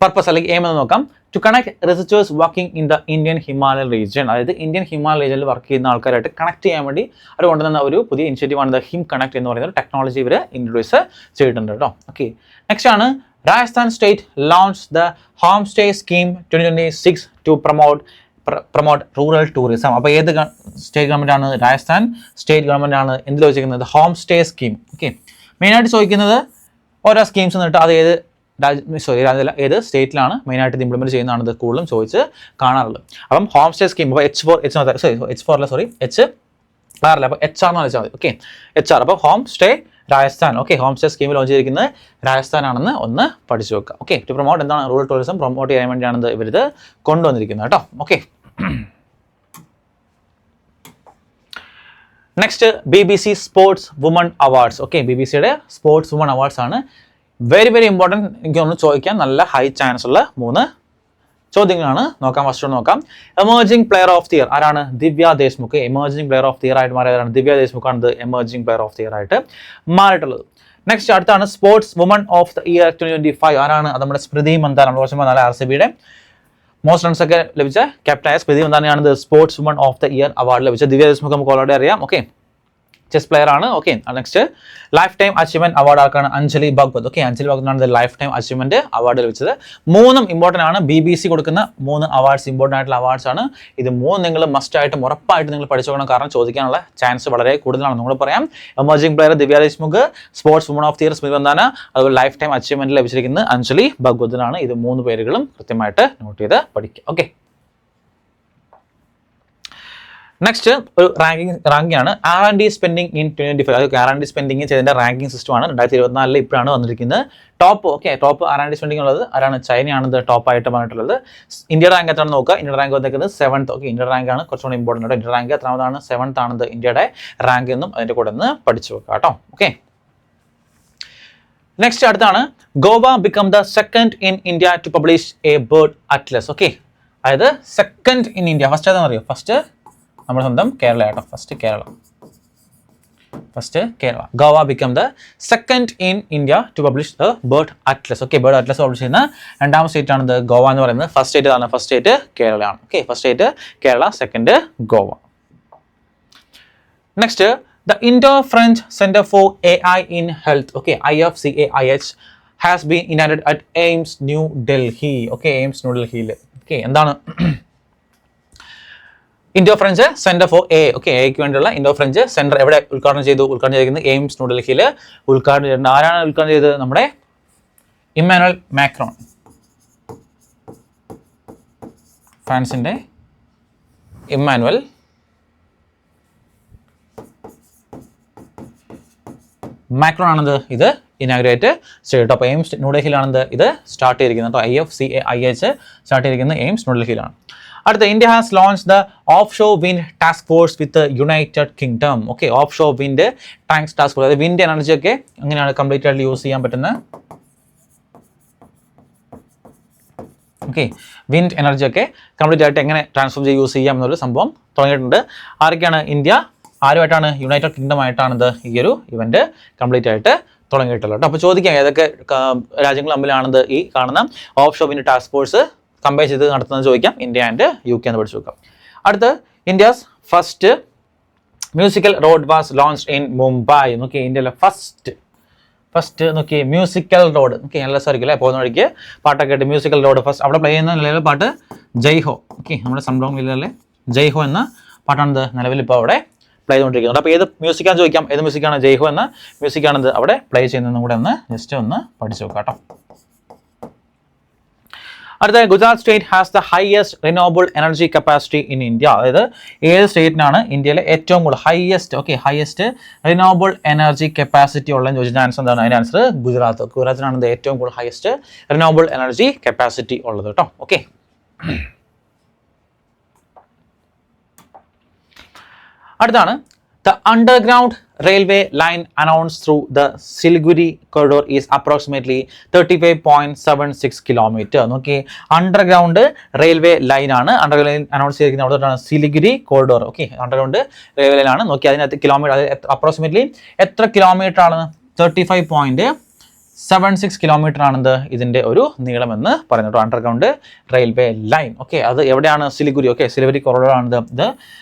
പർപ്പസ് അല്ലെങ്കിൽ എയിം എന്ന് നോക്കാം. To connect researchers working in the Indian Himalayan region, അതായത് ഇന്ത്യൻ ഹിമാലയ റീജിയനിൽ വർക്ക് ചെയ്യുന്ന ആൾക്കാരായിട്ട് കണക്ട് ചെയ്യാൻ വേണ്ടി അവർ കൊണ്ടുവന്ന ഒരു പുതിയ ഇനിഷ്യേറ്റീവ് ആണ് ദ ഹിം കണക്ട് എന്ന് പറയുന്ന ടെക്നോളജി ഇവർ ഇൻട്രൊഡ്യൂസ് ചെയ്തിട്ടുണ്ട് കേട്ടോ. ഓക്കെ, നെക്സ്റ്റ് ആണ്, Rajasthan state launch the home stay scheme 2026 to promote rural tourism. അപ്പോൾ ഏത് സ്റ്റേറ്റ് ഗവൺമെൻറ് ആണ്? രാജസ്ഥാൻ സ്റ്റേറ്റ് ഗവൺമെൻറ് ആണ് എന്തിൽ വെച്ചിരിക്കുന്നത്? Home stay scheme. ഓക്കെ, മെയിനായിട്ട് ചോദിക്കുന്നത് ഓരോ സ്കീംസ് എന്നിട്ട് അത് രാജ്യത്തില ഏത് സ്റ്റേറ്റിലാണ് മെയിനായിട്ട് ഇത് ഇംപ്ലിമെൻറ്റ് ചെയ്യുന്നതാണ് ഇത് കൂടുതലും ചോദിച്ച് കാണാറുള്ളത്. അപ്പം ഹോം സ്റ്റേ സ്കീം, അപ്പോൾ അപ്പോൾ HR എന്ന് വെച്ചാൽ മതി. ഓക്കെ, HR. അപ്പോൾ home stay Rajasthan. Okay, home stay scheme launch ചെയ്തിരിക്കുന്നത് രാജസ്ഥാൻ ആണെന്ന് ഒന്ന് പഠിച്ചു വെക്കുക. ഓക്കെ, ടു പ്രൊമോട്ട് എന്താണ് റൂറൽ ടൂറിസം പ്രൊമോട്ട് ചെയ്യാൻ വേണ്ടിയാണ് ഇവരിത് കൊണ്ടുവന്നിരിക്കുന്നത് കേട്ടോ. Okay, next, BBC sports woman awards. Okay, BBCയുടെ സ്പോർട്സ് വുമൺ അവാർഡ്സ് ആണ്. വെരി ഇമ്പോർട്ടൻറ്റ്, എനിക്കൊന്ന് ചോദിക്കാൻ നല്ല ഹൈ ചാൻസ് ഉള്ള 3 ചോദ്യങ്ങളാണ്. നോക്കാം, ഫസ്റ്റ് നോക്കാം. Emerging player of the year ആരാണ്? Divya Deshmukh. Emerging player of the year ആയിട്ട് മാറിയതാണ് ദിവ്യ ദേശ്മുഖ് ആണ് emerging player of the year ആയിട്ട് മാറിയിട്ടുള്ളത്. നെക്സ്റ്റ്, അടുത്താണ് sports woman of the year 2025 ആരാണ്? അത് നമ്മുടെ സ്മൃതി മന്ദാന. നമ്മൾ കുറച്ച് നല്ല RCBയുടെ മോസ്റ്റ് റൺസ് ഒക്കെ ലഭിച്ച ക്യാപ്റ്റനായ സ്മൃതി മന്ദാനയാണ് sports woman of the year award ലഭിച്ച. ദിവ്യ ദേശ്മുഖ് നമുക്ക് ഓൾറെഡി അറിയാം. ഓക്കെ, ചെസ് പ്ലെയർ ആണ്. Okay, next, life time achievement award ആർക്കാണ്? അഞ്ജലി ഭഗവത്. ഓക്കെ, അഞ്ജലി ഭഗവതാണ് ലൈഫ് ടൈം അച്ചീവ്മെന്റ് അവാർഡ് ലഭിച്ചത്. 3 ഇമ്പോർട്ടൻ്റ് ആണ്. BBC കൊടുക്കുന്ന 3 അവാർഡ്സ് ഇമ്പോർട്ടൻ്റ് ആയിട്ടുള്ള അവാർഡ്സ് ആണ്. ഇത് 3 നിങ്ങൾ മസ്റ്റ് ആയിട്ടും ഉറപ്പായിട്ട് നിങ്ങൾ പഠിച്ചോക്കണം, കാരണം ചോദിക്കാനുള്ള ചാൻസ് വളരെ കൂടുതലാണ്. നമ്മൾ പറയാം, emerging player Divya Deshmukh, sports woman of the year Smriti Mandhana, അതുപോലെ ലൈഫ് ടൈം അച്ചീവ്മെന്റ് ലഭിച്ചിരിക്കുന്നത് അഞ്ജലി ഭഗവതിനാണ്. ഇത് 3 പേരുകളും കൃത്യമായിട്ട് നോട്ട് ചെയ്ത് പഠിക്കുക. ഓക്കെ, നെക്സ്റ്റ് ഒരു റാങ്കിങ് ആണ് R&D സ്പെൻഡിങ് ഇൻ 2025. അത് R&D സ്പെൻഡിങ് ചെയ്തതിന്റെ റാങ്കിങ് സിസ്റ്റമാണ് 2024 ഇപ്പോഴാണ് വന്നിരിക്കുന്നത്. ടോപ്പ് R&D സ്പെൻഡിങ് ഉള്ളത് ആരാണ്? ചൈനയാണ് ടോപ്പ് ആയിട്ട് പറഞ്ഞിട്ടുള്ളത്. ഇന്ത്യയുടെ റാങ്ക് എത്രയാണ് നോക്കുക. ഇന്ത്യയുടെ റാങ്ക് വന്നിരിക്കുന്നത് 7th. ഇന്ത്യയുടെ റാങ്ക് ആണ് കുറച്ചുകൂടി ഇമ്പോർട്ടൻ്റ് ആയിട്ട്. ഇന്ത്യയുടെ റാങ്ക് എത്രാമതാണ്? 7th ആണ് ഇന്ത്യയുടെ റാങ്ക് എന്നും അതിന്റെ കൂടെ ഒന്ന് പഠിച്ചു വെക്കുക കേട്ടോ. ഓക്കെ, നെക്സ്റ്റ് അടുത്താണ് Goa become the second in India to publish a bird atlas. Okay, അതായത് സെക്കൻഡ് ഇൻ ഇന്ത്യ. ഫസ്റ്റ് ഏതാണെന്ന് അറിയോ? ഫസ്റ്റ് നമ്മുടെ സ്വന്തം കേരള കേട്ടോ. First Kerala. Goa become the second in India to publish the bird atlas. Okay, bird atlas publish ചെയ്യുന്ന രണ്ടാമത്തെ state ആണ് ഗോവ എന്ന് പറയുന്നത്. ഫസ്റ്റ് സ്റ്റേറ്റ് ആണ്, ഫസ്റ്റ് സ്റ്റേറ്റ് കേരളയാണ്. Okay, first state Kerala, second Goa. Next the Indo-French Center for AI in Health, okay, IFCAIH, has been inaugurated at AIIMS New Delhi. Okay, AIIMS New Delhi. Okay, എന്താണ് Indo French centre for A? Okay, എക്ക് വേണ്ടിയുള്ള Indo French centre എവിടെ ഉദ്ഘാടനം ചെയ്തിരിക്കുന്നത്? AIIMS ന്യൂഡൽഹിയിൽ ഉദ്ഘാടനം ചെയ്തിട്ടുണ്ട്. ആരാണ് ഉദ്ഘാടനം ചെയ്തത്? നമ്മുടെ ഇമ്മാനുവൽ മാക്രോൺ, ഫ്രാൻസിന്റെ ഇമ്മാനുവൽ മാക്രോൺ ആണത് ഇത് ഇനാഗ്രേറ്റ് ചെയ്തിട്ട്. അപ്പോൾ എയിംസ് ന്യൂഡൽഹിയിലാണത് ഇത് സ്റ്റാർട്ട് ചെയ്തിരിക്കുന്നത്. അപ്പോൾ IFCAIH സ്റ്റാർട്ട് ചെയ്തിരിക്കുന്നത് എയിംസ് ന്യൂഡൽഹിയിലാണ്. അടുത്ത, India has launch the offshore wind task force with United Kingdom. Okay, offshore wind task force, അതായത് വിൻഡ് എനർജി ഒക്കെ എങ്ങനെയാണ് കംപ്ലീറ്റ് ആയിട്ട് യൂസ് ചെയ്യാൻ പറ്റുന്നത്? ഓക്കെ, വിൻഡ് എനർജി ഒക്കെ കംപ്ലീറ്റ് ആയിട്ട് എങ്ങനെ ട്രാൻസ്ഫോം ചെയ്ത് യൂസ് ചെയ്യാം എന്നൊരു സംഭവം തുടങ്ങിയിട്ടുണ്ട്. ആരൊക്കെയാണ്? ഇന്ത്യ ആരുമായിട്ടാണ്? യുണൈറ്റഡ് കിങ്ഡം ആയിട്ടാണ് ഈ ഒരു ഇവന്റ് കംപ്ലീറ്റ് ആയിട്ട് തുടങ്ങിയിട്ടുള്ളത്. അപ്പോൾ ചോദിക്കാം ഏതൊക്കെ രാജ്യങ്ങൾ തമ്മിലാണത് ഈ കാണുന്ന offshore wind task force compare ചെയ്ത് നടത്തുന്നത് ചോദിക്കാം. ഇന്ത്യ ആൻഡ് UK എന്ന് പഠിച്ചു നോക്കാം. അടുത്ത്, India's first musical road was launched in Mumbai. നോക്കി, ഇന്ത്യയിലെ ഫസ്റ്റ് നോക്കി മ്യൂസിക്കൽ റോഡ്. ഓക്കെ, നല്ല രസമായിരിക്കും അല്ലേ? പോകുന്ന വഴിക്ക് പാട്ടൊക്കെ ആയിട്ട് മ്യൂസിക്കൽ റോഡ് ഫസ്റ്റ് അവിടെ പ്ലേ ചെയ്യുന്ന നിലവിലെ പാട്ട് ജയ്ഹോ. ഓക്കെ, നമ്മുടെ സംഭവം വില്ലല്ലേ ജയ്ഹോ എന്ന പാട്ടാണിത് നിലവിൽ ഇപ്പോൾ അവിടെ പ്ലേ ചെയ്തുകൊണ്ടിരിക്കുന്നത്. അപ്പോൾ ഏത് മ്യൂസിക്കാന്ന് ചോദിക്കാം. ഏത് മ്യൂസിക്കാണ്? ജയ്ഹോ എന്ന മ്യൂസിക്കാണിത് അവിടെ പ്ലേ ചെയ്യുന്നതെന്നും കൂടെ ഒന്ന് ജസ്റ്റ് ഒന്ന് പഠിച്ചു നോക്കാം കേട്ടോ. അടുത്ത, Gujarat state has the highest renewable energy capacity in India. അതായത് ഏത് സ്റ്റേറ്റിനാണ് ഇന്ത്യയിലെ ഏറ്റവും കൂടുതൽ ഹയസ്റ്റ് റിന്യൂവബിൾ എനർജി കപ്പാസിറ്റി ഉള്ളതെന്ന് ചോദിച്ചാൽ ആൻസർ എന്താണ്? അതിൻ്റെ ആൻസർ ഗുജറാത്തിനാണ് ഏറ്റവും കൂടുതൽ ഹയസ്റ്റ് റിന്യൂവബിൾ എനർജി കപ്പാസിറ്റി ഉള്ളത് കേട്ടോ. ഓക്കെ, അടുത്താണ്, the underground railway line announced through the Siliguri corridor is approximately 35.76 kilometer. നോക്കി, അണ്ടർഗ്രൗണ്ട് റെയിൽവേ ലൈൻ ആണ്. അണ്ടർഗ്രൗണ്ട് ലൈൻ അനൗൺസ് ചെയ്തിരിക്കുന്നത് അവിടെ Siliguri corridor. Okay, underground railway line ആണ്. നോക്കി, അതിനകത്ത് കിലോമീറ്റർ, അപ്രോക്സിമേറ്റ്ലി എത്ര കിലോമീറ്റർ ആണ്? 35.76 കിലോമീറ്റർ ആണെന്ന് ഇതിന്റെ ഒരു നീളമെന്ന് പറയുന്നത്. Underground railway line. ഓക്കെ, അത് എവിടെയാണ്? സിലിഗുരി. ഓക്കെ, സിലിഗുരി കോറിഡോർ ആണ് ഇത്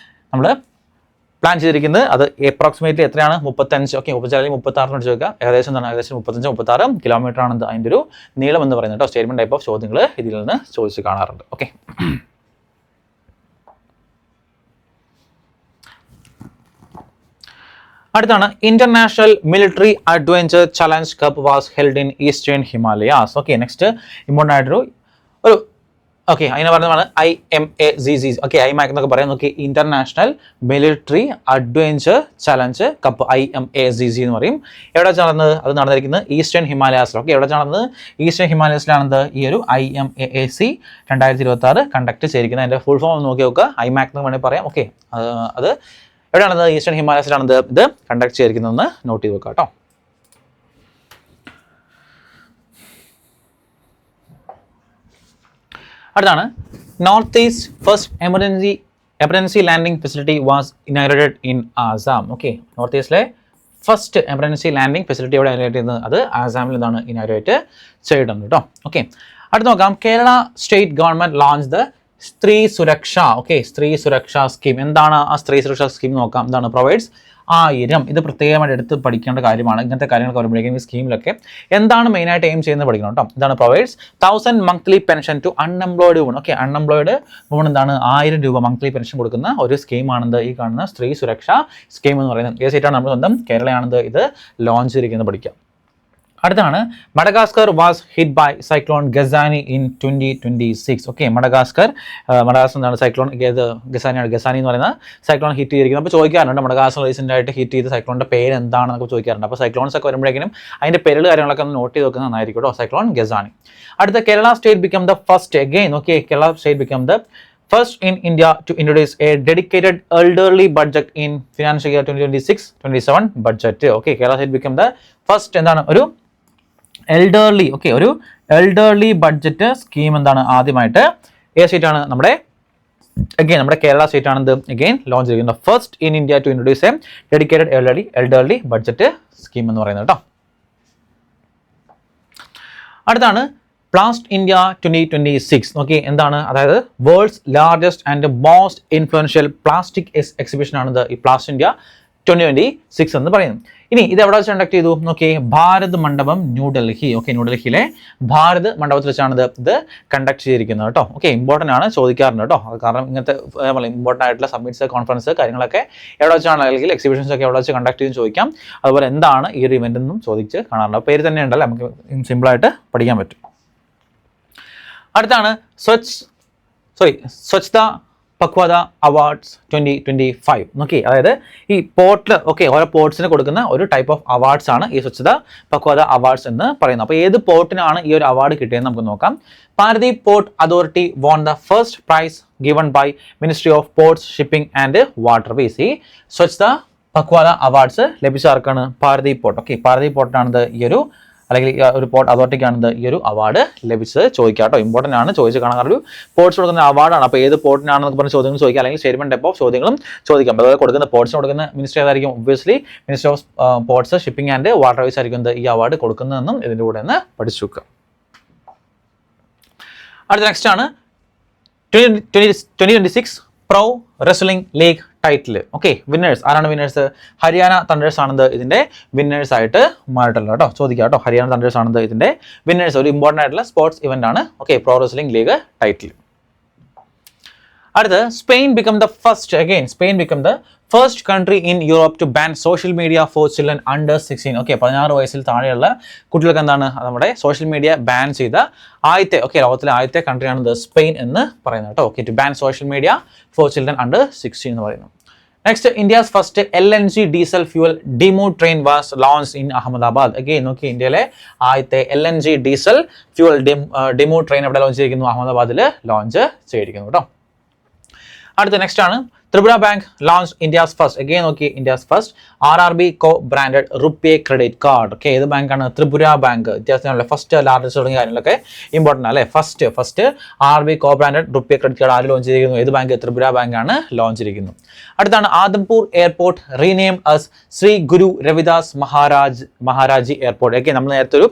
നമ്മൾ പ്ലാൻ ചെയ്തിരിക്കുന്നത്. അത് അപ്രോക്സിമേറ്റ്ലി എത്രയാണ്? 35. ഓക്കെ, 36 36 ചോദിക്കാം. ഏകദേശം 35-36 കിലോമീറ്റർ ആണ് അതിൻ്റെ ഒരു നീളം എന്ന് പറയുന്നത് കേട്ടോ. സ്റ്റേറ്റ്മെന്റ് ടൈപ്പ് ഓഫ് ചോദ്യങ്ങൾ ഇതിൽ നിന്ന് ചോദിച്ച് കാണാറുണ്ട്. ഓക്കെ, അടുത്താണ്, international military adventure challenge cup was held in eastern Himalayas. Okay, next important ആയിട്ടൊരു ഓക്കെ, അതിനെ പറയുന്നതാണ് IMAZZ. ഓക്കെ, IMAC എന്നൊക്കെ പറയാം. നോക്കി, international military adventure challenge cup IMAZZ എന്ന് പറയും. എവിടെ നടന്നത്? അത് നടന്നിരിക്കുന്നത് ഈസ്റ്റേൺ ഹിമാലയാസിൽ. ഓക്കെ, എവിടെ നടന്നത്? ഈസ്റ്റേൺ ഹിമാലയാസിലാണത് ഈ ഒരു IMAAC 2026 കണ്ടക്ട് ചെയ്തിരിക്കുന്നത്. അതിന്റെ ഫുൾ ഫോം നോക്കി നോക്കുക. IMAC എന്ന് വേണമെങ്കിൽ പറയാം. ഓക്കെ, അത് എവിടെയാണത്? ഈസ്റ്റേൺ ഹിമാലയാസിലാണത് ഇത് കണ്ടക്ട് ചെയ്തിരിക്കുന്നതെന്ന് നോട്ട് ചെയ്ത് വെക്കുക കേട്ടോ. അടുത്താണ്, north east first emergency landing facility was inaugurated in Assam. Okay, north ഈസ്റ്റിലെ ഫസ്റ്റ് എമർജൻസി ലാൻഡിംഗ് ഫെസിലിറ്റി എവിടെ ഇനാഗ്രേറ്റ് ചെയ്യുന്നത്? അത് ആസാമിൽ നിന്നാണ് ഇനാഗ്രേറ്റ് ചെയ്തിട്ടുണ്ട് കേട്ടോ. ഓക്കെ, അടുത്ത് നോക്കാം, Kerala state government launch the സ്ത്രീ സുരക്ഷ. ഓക്കെ, സ്ത്രീ സുരക്ഷാ സ്കീം. എന്താണ് ആ സ്ത്രീ സുരക്ഷാ സ്കീം നോക്കാം. എന്താണ്? പ്രൊവൈഡ്സ് 1000. ഇത് പ്രത്യേകമായിട്ട് എടുത്ത് പഠിക്കേണ്ട കാര്യമാണ്. ഇങ്ങനത്തെ കാര്യങ്ങളൊക്കെ വരുമ്പോഴേക്കും ഈ സ്കീമിലൊക്കെ എന്താണ് മെയിനായിട്ട് എയിം ചെയ്യുന്നത് പഠിക്കണം കേട്ടോ. ഇതാണ് provides 1000 monthly pension to unemployed woman. Okay, unemployed woman എന്താണ്? 1000 രൂപ മന്ത്ലി പെൻഷൻ കൊടുക്കുന്ന ഒരു സ്കീമാണിത് ഈ കാണുന്ന സ്ത്രീ സുരക്ഷാ സ്കീം എന്ന് പറയുന്നത്. ഏത് സ്റ്റേറ്റാണ്? നമ്മൾ സ്വന്തം കേരളയാണിത് ഇത് ലോഞ്ച് ചെയ്തിരിക്കുന്നത് പഠിക്കാം. അടുത്താണ് Madagascar was hit by cyclone Gezani in 2026. Okay, Madagascar എന്താണ് സൈക്ലോൺ ഗസാനിയാണ്. ഗസാനി എന്ന് പറയുന്ന സൈക്ലോൺ ഹിറ്റ് ചെയ്തിരിക്കുന്നത്. അപ്പോൾ ചോദിക്കാറുണ്ട് മഡഗാസ്കർ റീസെൻ്റ് ആയിട്ട് ഹിറ്റ് ചെയ്ത സൈക്ലോണിൻ്റെ പേര് എന്താണെന്നൊക്കെ ചോദിക്കാറുണ്ട്. അപ്പോൾ സൈക്ലോൺസ് ഒക്കെ വരുമ്പോഴേക്കും അതിൻ്റെ പേരുകൾ കാര്യങ്ങളൊക്കെ ഒന്ന് നോട്ട് ചെയ്ത് വെക്കുന്നത് നന്നായിരിക്കും കേട്ടോ. സൈക്ലോൺ ഗസാനി. അടുത്ത Kerala state become the first again. Okay, Kerala state become the first in India to introduce a dedicated elderly budget in financial year 2026-27 budget. Okay, Kerala state became the first എന്താണ് ഒരു എൽഡർലി ഒരു elderly budget scheme എന്താണ് ആദ്യമായിട്ട് ഏത് state ആണ് നമ്മുടെ നമ്മുടെ Kerala state ആണ് അഗെയിൻ ലോഞ്ച് ചെയ്യുന്നത്. First in India to introduce a dedicated elderly budget scheme എന്ന് പറയുന്നത് കേട്ടോ. അടുത്താണ് പ്ലാസ്റ്റ് ഇന്ത്യ 2026. ഓക്കെ, എന്താണ് അതായത് world's largest and most influential plastic exhibition ആണ് ഈ പ്ലാസ്റ്റ് ഇന്ത്യ 2026 എന്ന് പറയുന്നത്. ഇനി ഇത് എവിടെ വെച്ച് കണ്ടക്ട് ചെയ്തു? നോക്കി, ഭാരത് മണ്ഡപം ന്യൂഡൽഹി. ഓക്കെ, ന്യൂഡൽഹിയിലെ ഭാരത് മണ്ഡപത്തിൽ വെച്ചാണ് ഇത് കണ്ടക്ട് ചെയ്തിരിക്കുന്നത് കേട്ടോ. ഓക്കെ, ഇമ്പോർട്ടൻ്റ് ആണ്, ചോദിക്കാറുണ്ട് കേട്ടോ. കാരണം ഇങ്ങനത്തെ ഇമ്പോർട്ടൻ്റ് ആയിട്ടുള്ള സബ്മിറ്റ്സ്, കോൺഫറൻസ് കാര്യങ്ങളൊക്കെ എവിടെ വെച്ചാണ് അല്ലെങ്കിൽ എക്സിബിഷൻസ് ഒക്കെ എവിടെ വെച്ച് കണ്ടക്ട് ചെയ്ത് ചോദിക്കാം. അതുപോലെ എന്താണ് ഈ ഒരു ഇവൻ്റ് എന്നും ചോദിച്ച് കാണാറുണ്ട്. പേര് തന്നെ ഉണ്ടല്ലോ, നമുക്ക് സിമ്പിളായിട്ട് പഠിക്കാൻ പറ്റും. അടുത്താണ് സ്വച്ഛത പക്വത അവാർഡ്സ് 2025. ഓക്കെ, അതായത് ഈ പോർട്ടിൽ ഓരോ പോർട്സിന് കൊടുക്കുന്ന ഒരു ടൈപ്പ് ഓഫ് അവാർഡ്സ് ആണ് ഈ സ്വച്ഛത പക്വത അവാർഡ്സ് എന്ന് പറയുന്നത്. അപ്പോൾ ഏത് പോർട്ടിനാണ് ഈ ഒരു അവാർഡ് കിട്ടിയതെന്ന് നമുക്ക് നോക്കാം. Paradip port authority won the first prize given by ministry of Ports Shipping and Waterways. ഈ സ്വച്ഛത പക്വത അവാർഡ്സ് ലഭിച്ച ആർക്കാണ്? പാരദീപ് പോർട്ട്. ഓക്കെ, പാരദീപ് പോർട്ടിനാണ് ഈ ഒരു അല്ലെങ്കിൽ ഒരു പോർട്ട് അതോറിറ്റിക്കാണ് ഈ ഒരു അവാർഡ് ലഭിച്ചത്. ചോദിക്കാം കേട്ടോ, ഇമ്പോർട്ടൻ്റ് ആണ്, ചോദിച്ച് കാണാൻ. ഒരു പോർട്സ് കൊടുക്കുന്ന അവാർഡാണ്. അപ്പോൾ ഏത് പോർട്ടിനാണെന്നൊക്കെ പറഞ്ഞ ചോദ്യങ്ങൾ ചോദിക്കാം, അല്ലെങ്കിൽ സ്റ്റേറ്റ്മെന്റ് ടൈപ്പ് ഓഫ് ചോദ്യങ്ങളും ചോദിക്കാം. അതുപോലെ കൊടുക്കുന്ന പോർട്സിന് കൊടുക്കുന്ന മിനിസ്റ്റർ ഏതായിരിക്കും? Obviously minister of Ports Shipping and waterways ആയിരിക്കും ഈ അവാർഡ് കൊടുക്കുന്നതെന്നും ഇതിൻ്റെ കൂടെ ഒന്ന് പഠിച്ചു വെക്കുക. അടുത്ത നെക്സ്റ്റ് ആണ് 2026 pro wrestling league title. Okay, winners ആരാണ്? വിന്നേഴ്സ് ഹരിയാന തണ്ടേഴ്സ് ആണ് ഇതിന്റെ വിന്നേഴ്സ് ആയിട്ട് മാറിയിട്ടുള്ളത് കേട്ടോ. ചോദിക്കാം കേട്ടോ, ഹരിയാന തണ്ടേഴ്സ് ആണ് ഇതിന്റെ വിന്നേഴ്സ്. ഒരു ഇമ്പോർട്ടൻ്റ് ആയിട്ടുള്ള സ്പോർട്സ് ഇവന്റ് ആണ്. Okay, pro wrestling league title. അടുത്ത് Spain become the first country in Europe to ban social media for children under 16. Okay, 16 വയസ്സിൽ താഴെയുള്ള കുട്ടികൾക്ക് എന്താണ് നമ്മുടെ സോഷ്യൽ മീഡിയ ബാൻ ചെയ്ത ലോകത്തിലെ ആദ്യത്തെ കൺട്രിയാണ് സ്പെയിൻ എന്ന് പറയുന്നത് കേട്ടോ. Okay, to ban social media for children under 16 എന്ന് പറയുന്നു. Next, India's first LNG diesel fuel demo train was launch in Ahmedabad. Again നോക്കി, ഇന്ത്യയിലെ ആദ്യത്തെ LNG diesel fuel demo train എവിടെ ലോഞ്ച് ചെയ്തിരിക്കുന്നു? അഹമ്മദാബാദിൽ ലോഞ്ച് ചെയ്തിരിക്കുന്നു കേട്ടോ. അടുത്ത നെക്സ്റ്റ് ആണ് Tripura bank launch India's first. Again നോക്കി, India's first RRB co branded RuPay credit card. Okay, ഏത് ബാങ്കാണ്? ത്രിപുര ബാങ്ക്. വ്യത്യാസത്തിനുള്ള ഫസ്റ്റ് ലാർജസ്റ്റ് തുടങ്ങിയ കാര്യങ്ങളൊക്കെ ഇമ്പോർട്ടൻ്റ് അല്ലേ. First RRB co branded RuPay credit card ആര് ലോഞ്ച് ചെയ്തിരിക്കുന്നു? ഏത് ബാങ്ക്? ത്രിപുര ബാങ്കാണ് ലോഞ്ച് ചെയ്തിരിക്കുന്നത്. അടുത്താണ് Adampur airport rename as Shri Guru Ravidas Maharaj airport. Okay, നമ്മൾ നേരത്തെ ഒരു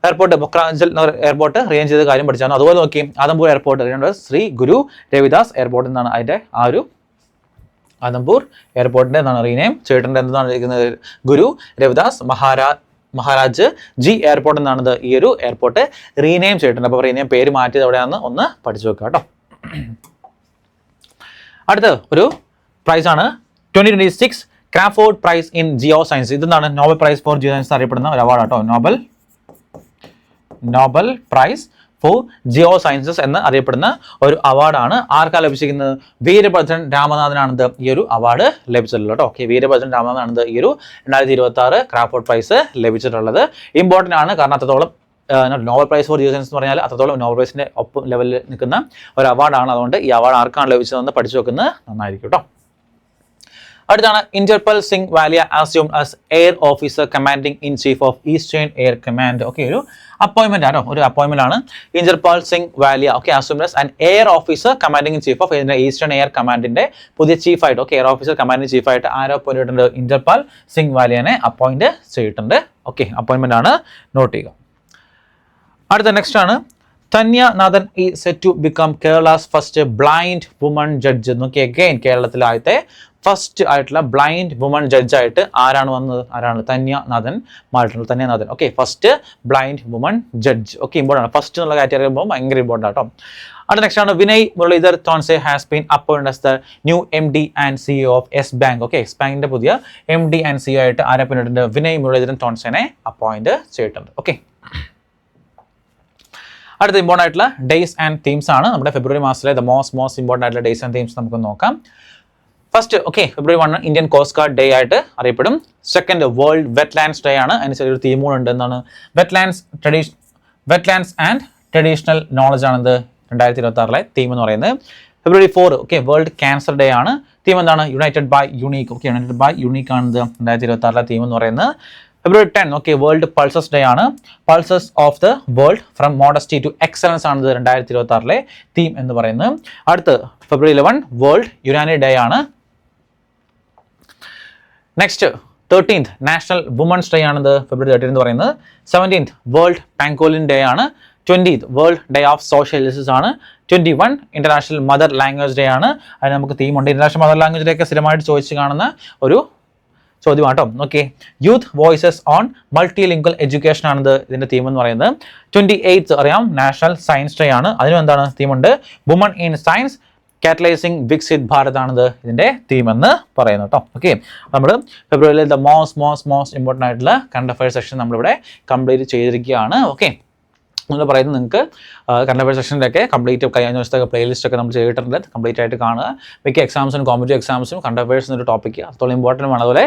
എയർപോർട്ട് ബൊക്രാഞ്ചൽ എയർപോർട്ട് റീനെയിം ചെയ്ത കാര്യം പഠിച്ചാണ്. അതുപോലെ നോക്കി, ആദംപൂർ എയർപോർട്ട് ശ്രീ ഗുരു രവിദാസ് എയർപോർട്ട് എന്നാണ് അതിൻ്റെ ആ ഒരു ആദംപൂർ എയർപോർട്ടിൻ്റെ എന്താണ് റീനെയിം ചെയ്തിട്ടുണ്ട്. എന്താണ് ഇരിക്കുന്നത്? ഗുരു രവിദാസ് മഹാരാജ് ജി എയർപോർട്ട് എന്നാണ് ഈ ഒരു എയർപോർട്ട് റീനെയിം ചെയ്തിട്ടുണ്ട്. അപ്പോൾ റീനെയിം പേര് മാറ്റിയത് എവിടെയാണെന്ന് ഒന്ന് പഠിച്ചു വെക്കുക കേട്ടോ. അടുത്ത ഒരു പ്രൈസ് ആണ് 2026 Crafoord Prize in geoscience. ഇതെന്താണ്? Nobel Prize for geoscience അറിയപ്പെടുന്ന ഒരു അവാർഡ് കേട്ടോ. Nobel Prize for geosciences എന്ന് അറിയപ്പെടുന്ന ഒരു അവാർഡാണ്. ആർക്കാണ് ലഭിച്ചിരിക്കുന്നത്? വീരഭദ്രൻ രാമനാഥനാണ് ഈ ഒരു അവാർഡ് ലഭിച്ചിട്ടുള്ളത് കേട്ടോ. ഓക്കെ, വീരഭദ്രൻ രാമനാഥനാണ് ഈ ഒരു 2026 ക്രാഫോർഡ് പ്രൈസ് ലഭിച്ചിട്ടുള്ളത്. ഇമ്പോർട്ടൻ്റ് ആണ്, കാരണം അത്രത്തോളം Nobel Prize for geoscience എന്ന് പറഞ്ഞാൽ അത്രത്തോളം നോബൽ പ്രൈസിന്റെ ഒപ്പം ലെവലിൽ നിൽക്കുന്ന ഒരു അവാർഡാണ്. അതുകൊണ്ട് ഈ അവാർഡ് ആർക്കാണ് ലഭിച്ചതെന്ന് പഠിച്ചു വെക്കുന്നത് നന്നായിരിക്കും കേട്ടോ. അടുത്താണ് Inderpal Singh Walia assumed as air officer commanding in chief of Eastern Air Command. Okay, ഒരു അപ്പോയിന്റ്മെന്റ് ആണോ? ഒരു അപ്പോയിന്റ്മെന്റ് ആണ്. Inderpal Singh Walia assumed as an air officer commanding in chief of Eastern Air കമാൻഡിന്റെ പുതിയ ചീഫായിട്ട് എയർ ഓഫീസർ കമാൻഡിംഗ് ചീഫായിട്ട് ആരോ അപ്പോയിന്റ് ചെയ്തിട്ടുണ്ട്? ഇന്റർപൽ സിംഗ് വാലിയനെ അപ്പോയിന്റ് ചെയ്തിട്ടുണ്ട്. ഓക്കെ, അപ്പോയിന്റ്മെന്റ് ആണ്, നോട്ട് ചെയ്യുക. അടുത്ത നെക്സ്റ്റ് ആണ് Tanya Nathan is set to become Kerala's first blind woman judge. നോക്കി, അഗെയിൻ കേരളത്തിലെ ആദ്യത്തെ ഫസ്റ്റ് ആയിട്ടുള്ള ബ്ലൈൻഡ് വുമൺ ജഡ്ജായിട്ട് ആരാണ് വന്നത്? തന്യ നാഥൻ മാറിയിട്ടുണ്ട്. Tanya Nathan. Okay, first blind woman judge. Okay, important ആണ്. ഫസ്റ്റ് എന്നുള്ള കാറ്റഗറി ആകുമ്പോൾ ഭയങ്കര ഇമ്പോർട്ടൻ്റ് ആട്ടോ. അടുത്ത നെക്സ്റ്റ് ആണ് Vinay Muralidhar Thonse has been appointed as the new MD and CEO of yes bank. Okay, yes ബാങ്കിന്റെ പുതിയ MD ആൻഡ് CEO ആയിട്ട് ആരെ അപ്പോയിന്റ് വിനയ് മുരളീധരൻ തോൺസെനെ അപ്പോയിന്റ് ചെയ്തിട്ടുണ്ട്. ഓക്കെ, അടുത്ത ഇമ്പോർട്ടൻ്റ് ആയിട്ടുള്ള ഡേയ്സ് ആൻഡ് തീംസ് ആണ്. നമ്മുടെ ഫെബ്രുവരി മാസത്തിലെ ദ മോസ്റ്റ് ഇമ്പോർട്ടൻ്റ് ആയിട്ടുള്ള ഡേയ്സ് ആൻഡ് തീംസ് നമുക്ക് നോക്കാം. ഫസ്റ്റ്, ഓക്കെ, ഫെബ്രുവരി 1 ഇന്ത്യൻ കോസ്റ്റ് ഗാർഡ് ഡേ ആയിട്ട് അറിയപ്പെടും. സെക്കൻഡ്, വേൾഡ് വെറ്റ്ലാൻഡ്സ് ഡേ ആണ്. അതിന് ചെറിയൊരു തീം കൂടെ ഉണ്ട്. എന്താണ്? വെറ്റ്ലാൻഡ്സ് ആൻഡ് ട്രഡീഷണൽ നോളജ് ആണെന്ത് 2026 തീം എന്ന് പറയുന്നത്. ഫെബ്രുവരി 4, ഓക്കെ, വേൾഡ് ക്യാൻസർ ഡേ ആണ്. തീം എന്താണ്? United by unique. Okay, united by unique ആണെന്ത് 2026 തീം എന്ന് പറയുന്നത്. ഫെബ്രുവരി 10, ഓക്കെ, വേൾഡ് പൾസസ് ഡേ ആണ്. Pulses of the world from modesty to excellence ആണ് 2026 തീം എന്ന് പറയുന്നത്. അടുത്ത് ഫെബ്രുവരി 11 വേൾഡ് യുനാനി ഡേ ആണ്. Next 13th National Women's Day ആണെന്ന് ഫെബ്രുവരി 13 എന്ന് പറയുന്നത്. 17th വേൾഡ് പാങ്കോലിൻ ഡേ ആണ്. 20th world day of social justice ആണ്. 21 ഇന്റർനാഷണൽ മദർ ലാംഗ്വേജ് ഡേ ആണ്. അതിന് നമുക്ക് തീമുണ്ട്. ഇന്റർനാഷണൽ മദർ ലാംഗ്വേജ് ഡേ ഒക്കെ സ്ഥിരമായിട്ട് ചോദിച്ച് കാണുന്ന ഒരു ചോദ്യമാട്ടോ. Okay, youth voices on multilingual education ആണെന്ന് ഇതിന്റെ തീം എന്ന് പറയുന്നത്. 28th അറിയാം, നാഷണൽ സയൻസ് ഡേ ആണ്. അതിനും എന്താണ് തീമുണ്ട്? Woman in science catalysing Viksit Bharat ആണിത് ഇതിന്റെ തീം എന്ന് പറയുന്നത് കേട്ടോ. ഓക്കെ, നമ്മൾ ഫെബ്രുവരിയിലെ ദ മോസ്റ്റ് ഇമ്പോർട്ടൻ്റ് ആയിട്ടുള്ള കറണ്ട് അഫയേഴ്സ് സെക്ഷൻ നമ്മളിവിടെ കംപ്ലീറ്റ് ചെയ്തിരിക്കുകയാണ്. ഓക്കെ, നമ്മൾ പറയുന്നത് നിങ്ങൾക്ക് കറണ്ട് അഫയേഴ്സ് സെക്ഷനിലൊക്കെ കംപ്ലീറ്റ് കഴിഞ്ഞ ദിവസത്തെ പ്ലേലിസ്റ്റ് ഒക്കെ നമ്മൾ ചെയ്തിട്ടുണ്ട്. കംപ്ലീറ്റ് ആയിട്ട് കാണുക. മിക്ക എക്സാംസിനും കോമ്പറ്റീവ് എക്സാംസിനും കറണ്ട് അഫയേഴ്സ് എന്നൊരു ടോപ്പിക്ക് അത്രത്തോളം ഇമ്പോർട്ടൻ്റ് ആണ്. അതുപോലെ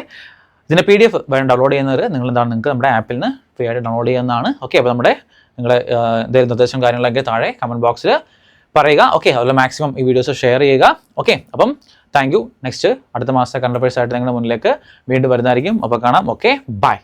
ഇതിൻ്റെ PDF വേണം ഡൗൺലോഡ് ചെയ്യുന്നവർ നിങ്ങൾ എന്താണ് നിങ്ങൾക്ക് നമ്മുടെ ആപ്പിൽ നിന്ന് ഫ്രീ ആയിട്ട് ഡൗൺലോഡ് ചെയ്യുന്നതാണ്. ഓക്കെ, അപ്പോൾ നമ്മുടെ നിങ്ങളുടെ എന്തെങ്കിലും നിർദ്ദേശം കാര്യങ്ങളൊക്കെ താഴെ കമൻറ്റ് ബോക്സിൽ പറയുക. ഓക്കെ, അതുപോലെ മാക്സിമം ഈ വീഡിയോസ് ഷെയർ ചെയ്യുക. ഓക്കെ, അപ്പം താങ്ക് യു. നെക്സ്റ്റ് അടുത്ത മാസത്തെ കറണ്ട് അഫയേഴ്സ് ആയിട്ട് നിങ്ങളുടെ മുന്നിലേക്ക് വീണ്ടും വരുന്നതായിരിക്കും. അപ്പോൾ കാണാം. Okay, by.